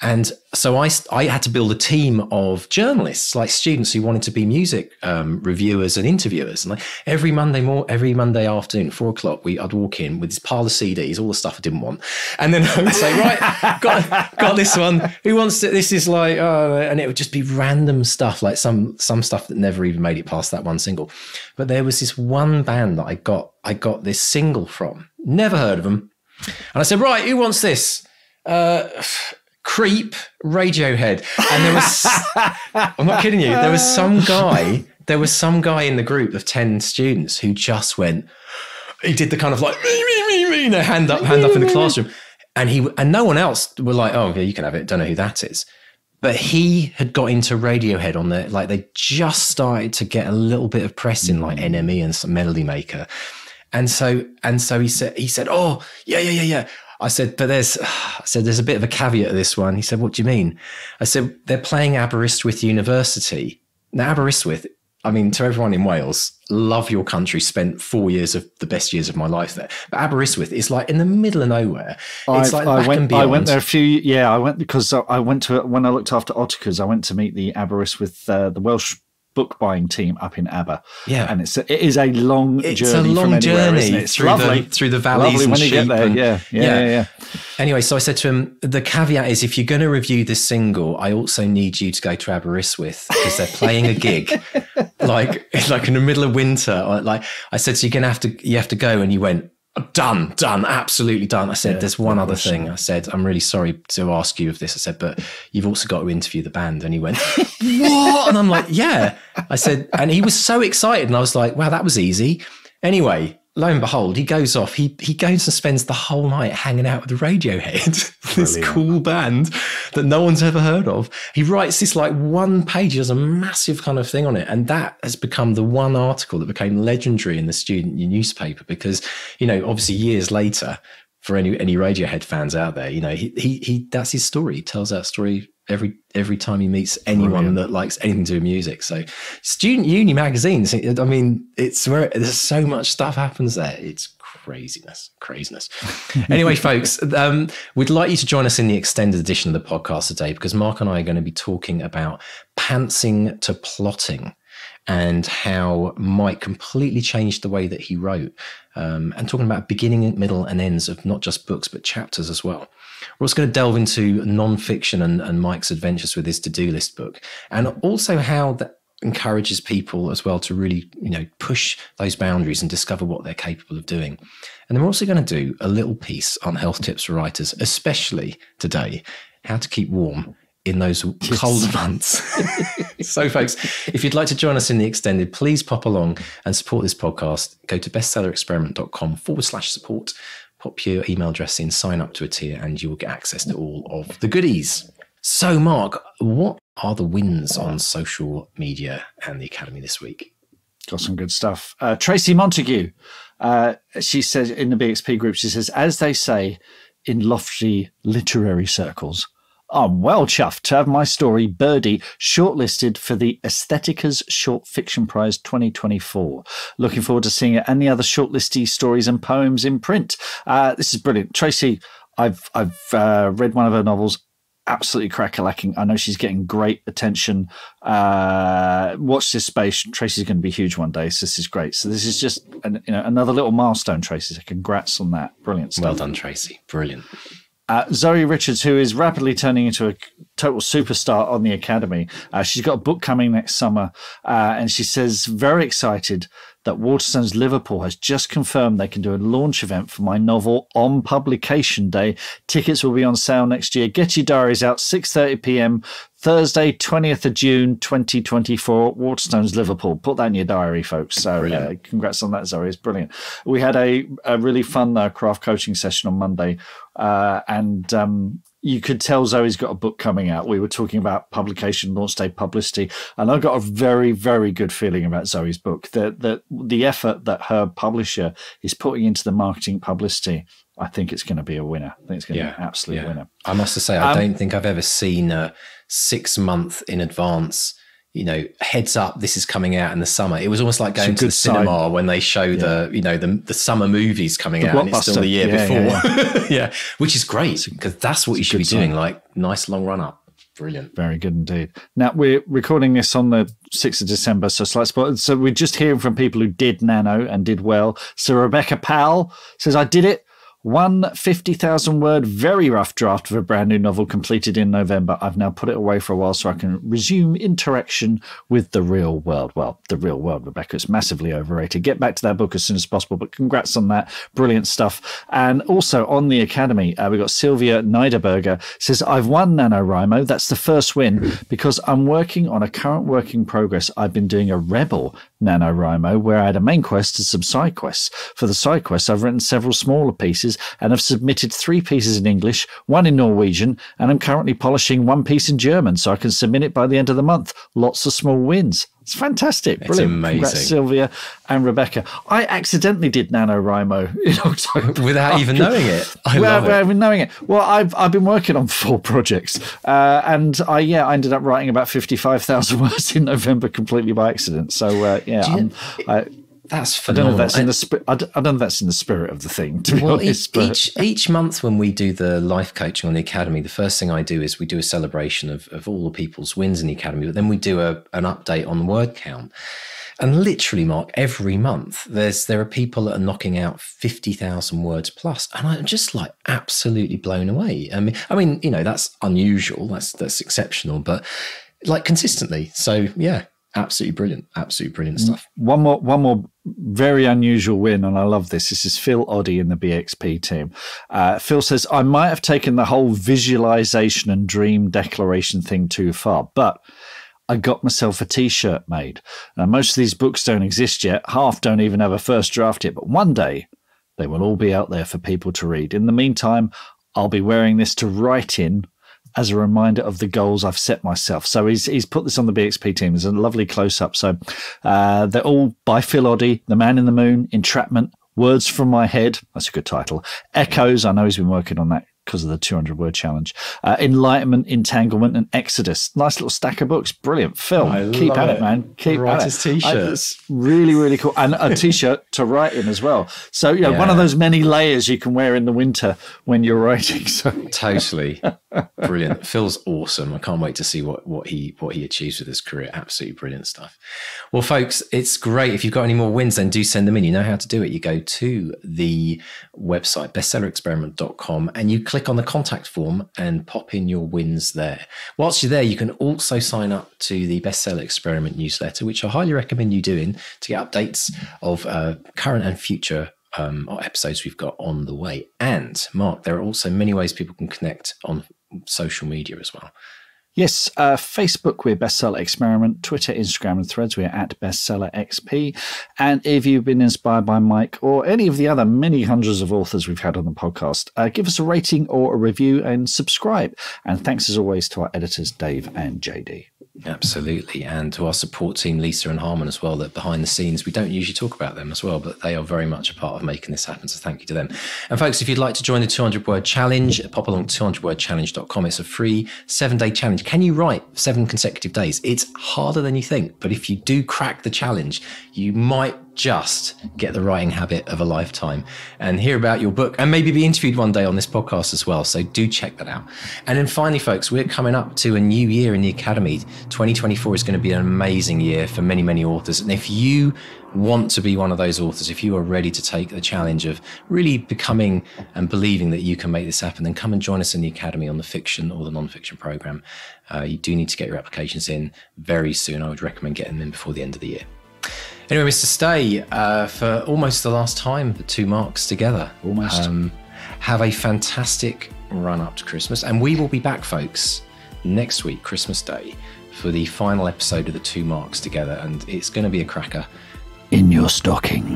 Speaker 1: And so I had to build a team of journalists, like students who wanted to be music reviewers and interviewers. And like every Monday afternoon, 4:00, I'd walk in with this pile of CDs, all the stuff I didn't want. And then I would say, right, got this one. Who wants it? This is like, and it would just be random stuff, like some stuff that never even made it past that one single. But there was this one band that I got this single from. Never heard of them. And I said, right, who wants this? Creep, Radiohead. And there was, I'm not kidding you, there was some guy in the group of 10 students who just went, he did the kind of like, me, hand up in the classroom. And no one else were like, oh, yeah, you can have it. Don't know who that is. But he had got into Radiohead on there. Like they just started to get a little bit of press in like NME and some Melody Maker. And so he said, oh, yeah. I said, but there's a bit of a caveat to this one. He said, what do you mean? I said, they're playing Aberystwyth University. Now, Aberystwyth, I mean, to everyone in Wales, love your country, spent 4 years of the best years of my life there. But Aberystwyth is like in the middle of nowhere. It's
Speaker 2: I went there I went because I went to, when I looked after Ottokars, I went to meet the Aberystwyth, the Welsh book buying team up in Aber.
Speaker 1: Yeah.
Speaker 2: And it is a long journey.
Speaker 1: It's a long journey. It's lovely. Through the valleys
Speaker 2: lovely
Speaker 1: and
Speaker 2: when you
Speaker 1: sheep.
Speaker 2: get there. Yeah.
Speaker 1: Anyway, so I said to him, the caveat is if you're going to review this single, I also need you to go to Aberystwyth because they're playing a gig like in the middle of winter. Like I said, so you have to go. And you went, done, absolutely done. I said, there's one other thing. I said, I'm really sorry to ask you of this. I said, but you've also got to interview the band. And he went, what? And I'm like, yeah. I said, and he was so excited. And I was like, wow, that was easy. Anyway, lo and behold, he goes off. He goes and spends the whole night hanging out with Radiohead, this cool band that no one's ever heard of. He writes this like one page, he has a massive kind of thing on it. And that has become the one article that became legendary in the student newspaper because, obviously years later, for any Radiohead fans out there, he that's his story. He tells that story every time he meets anyone that likes anything to do with music. So Student Uni magazines, I mean, it's where there's so much stuff happens there. It's craziness. Anyway, folks, we'd like you to join us in the extended edition of the podcast today because Mark and I are going to be talking about pantsing to plotting and how Mike completely changed the way that he wrote, and talking about beginning, middle and ends of not just books, but chapters as well. We're also going to delve into non-fiction and Mike's adventures with his to-do list book, and also how that encourages people as well to really, push those boundaries and discover what they're capable of doing. And then we're also going to do a little piece on health tips for writers, especially today, how to keep warm in those cold months. So, folks, if you'd like to join us in the extended, please pop along and support this podcast. Go to bestsellerexperiment.com/support. Pop your email address in, sign up to a tier, and you will get access to all of the goodies. So, Mark, what are the wins on social media and the Academy this week?
Speaker 2: Got some good stuff. Tracy Montague, she says in the BXP group, she says, as they say in lofty literary circles, I'm well chuffed to have my story, Birdie, shortlisted for the Aesthetica's Short Fiction Prize 2024. Looking forward to seeing it and the other shortlisty stories and poems in print. This is brilliant. Tracy, I've read one of her novels. Absolutely crack-a-lacking. I know she's getting great attention. Watch this space. Tracy's going to be huge one day, so this is great. So this is just another little milestone, Tracy. So congrats on that. Brilliant stuff.
Speaker 1: Well done, Tracy. Brilliant.
Speaker 2: Zoe Richards, who is rapidly turning into a total superstar on the Academy. She's got a book coming next summer, and she says, very excited that Waterstones Liverpool has just confirmed they can do a launch event for my novel on publication day. Tickets will be on sale next year. Get your diaries out, 6:30 p.m, Thursday, 20th of June, 2024, Waterstones Liverpool. Put that in your diary, folks. So congrats on that, Zoe. It's brilliant. We had a really fun craft coaching session on Monday, and you could tell Zoe's got a book coming out. We were talking about publication, launch day publicity, and I got a very, very good feeling about Zoe's book. The effort that her publisher is putting into the marketing publicity, I think it's going to be a winner. I think it's going to be an absolute winner.
Speaker 1: I must say, I don't think I've ever seen a 6 month in advance, heads up, this is coming out in the summer. It was almost like going to the cinema when they show the summer movies coming out and it's still the year before. Yeah, which is great because that's what you should be doing, like nice long run up. Brilliant.
Speaker 2: Very good indeed. Now, we're recording this on the 6th of December, so slight spot. So we're just hearing from people who did Nano and did well. So Rebecca Powell says, I did it. One 50,000-word, very rough draft of a brand new novel completed in November. I've now put it away for a while so I can resume interaction with the real world. Well, the real world, Rebecca, is massively overrated. Get back to that book as soon as possible, but congrats on that. Brilliant stuff. And also on the Academy, we've got Sylvia Niederberger says, I've won NaNoWriMo. That's the first win because I'm working on a current work in progress. I've been doing a Rebel NaNoWriMo where I had a main quest and some side quests. For the side quests, I've written several smaller pieces and have submitted 3 pieces in English, 1 in Norwegian, and I'm currently polishing 1 piece in German so I can submit it by the end of the month. Lots of small wins. It's fantastic.
Speaker 1: It's
Speaker 2: brilliant.
Speaker 1: Amazing.
Speaker 2: Congrats, Sylvia and Rebecca. I accidentally did NaNoWriMo in October.
Speaker 1: Without even knowing it. Without
Speaker 2: even knowing it. Well, I've been working on 4 projects and I ended up writing about 55,000 words in November completely by accident. So,
Speaker 1: That's
Speaker 2: I don't know
Speaker 1: phenomenal.
Speaker 2: if that's in the spirit. I don't know if that's in the spirit of the thing, to be honest.
Speaker 1: Each month when we do the life coaching on the Academy, the first thing I do is we do a celebration of all the people's wins in the Academy, but then we do an update on the word count. And literally, Mark, every month there are people that are knocking out 50,000 words plus, and I'm just like absolutely blown away. I mean, you know, that's unusual, that's exceptional, but like consistently. So yeah, absolutely brilliant stuff.
Speaker 2: One more very unusual win, and I love this. This is Phil Oddie in the BXP team. Phil says, I might have taken the whole visualization and dream declaration thing too far, but I got myself a t-shirt made. Now, most of these books don't exist yet. Half don't even have a first draft yet, but one day they will all be out there for people to read. In the meantime, I'll be wearing this to write in as a reminder of the goals I've set myself. So he's put this on the BXP team. There's a lovely close-up. So they're all by Phil Oddie, The Man in the Moon, Entrapment, Words from My Head. That's a good title. Echoes. I know he's been working on that because of the 200-word challenge. Enlightenment, Entanglement, and Exodus. Nice little stack of books. Brilliant. Phil, keep at it, man. Keep at it.
Speaker 1: His t-shirts.
Speaker 2: It's really, really cool. And a t-shirt to write in as well. So, you know, one of those many layers you can wear in the winter when you're writing. So
Speaker 1: Totally. Brilliant. Phil's awesome. I can't wait to see what he achieves with his career. Absolutely brilliant stuff. Well, folks, it's great. If you've got any more wins, then do send them in. You know how to do it. You go to the website, bestsellerexperiment.com, and you click on the contact form and pop in your wins there. Whilst you're there, you can also sign up to the Bestseller Experiment newsletter, which I highly recommend you doing to get updates of current and future episodes we've got on the way. And Mark, there are also many ways people can connect on social media as well.
Speaker 2: Yes, Facebook, we're Bestseller Experiment. Twitter, Instagram, and Threads, we're at Bestseller XP. And if you've been inspired by Mike or any of the other many hundreds of authors we've had on the podcast, give us a rating or a review and subscribe. And thanks as always to our editors, Dave and JD.
Speaker 1: Absolutely. And to our support team, Lisa and Harmon as well, that behind the scenes, we don't usually talk about them as well, but they are very much a part of making this happen. So thank you to them. And folks, if you'd like to join the 200-word challenge, pop along to 200wordchallenge.com. It's a free 7-day challenge. Can you write 7 consecutive days? It's harder than you think, but if you do crack the challenge, you might just get the writing habit of a lifetime and hear about your book and maybe be interviewed one day on this podcast as well. So do check that out. And then finally, folks, we're coming up to a new year in the Academy. 2024 is going to be an amazing year for many, many authors. And if you want to be one of those authors, if you are ready to take the challenge of really becoming and believing that you can make this happen, then come and join us in the Academy on the fiction or the non-fiction program. You do need to get your applications in very soon. I would recommend getting them in before the end of the year. Anyway, Mr. Stay, for almost the last time, the 2 marks together.
Speaker 2: Almost.
Speaker 1: Have a fantastic run up to Christmas. And we will be back, folks, next week, Christmas Day, for the final episode of the 2 marks together. And it's going to be a cracker.
Speaker 2: In your stocking.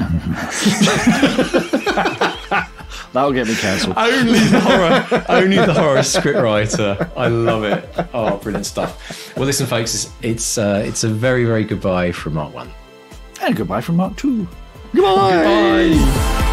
Speaker 2: That'll get me cancelled.
Speaker 1: Only the horror scriptwriter. I love it. Oh, brilliant stuff. Well, listen, folks, it's a very, very goodbye from Mark 1.
Speaker 2: And goodbye from Mark 2. Goodbye.
Speaker 1: Goodbye.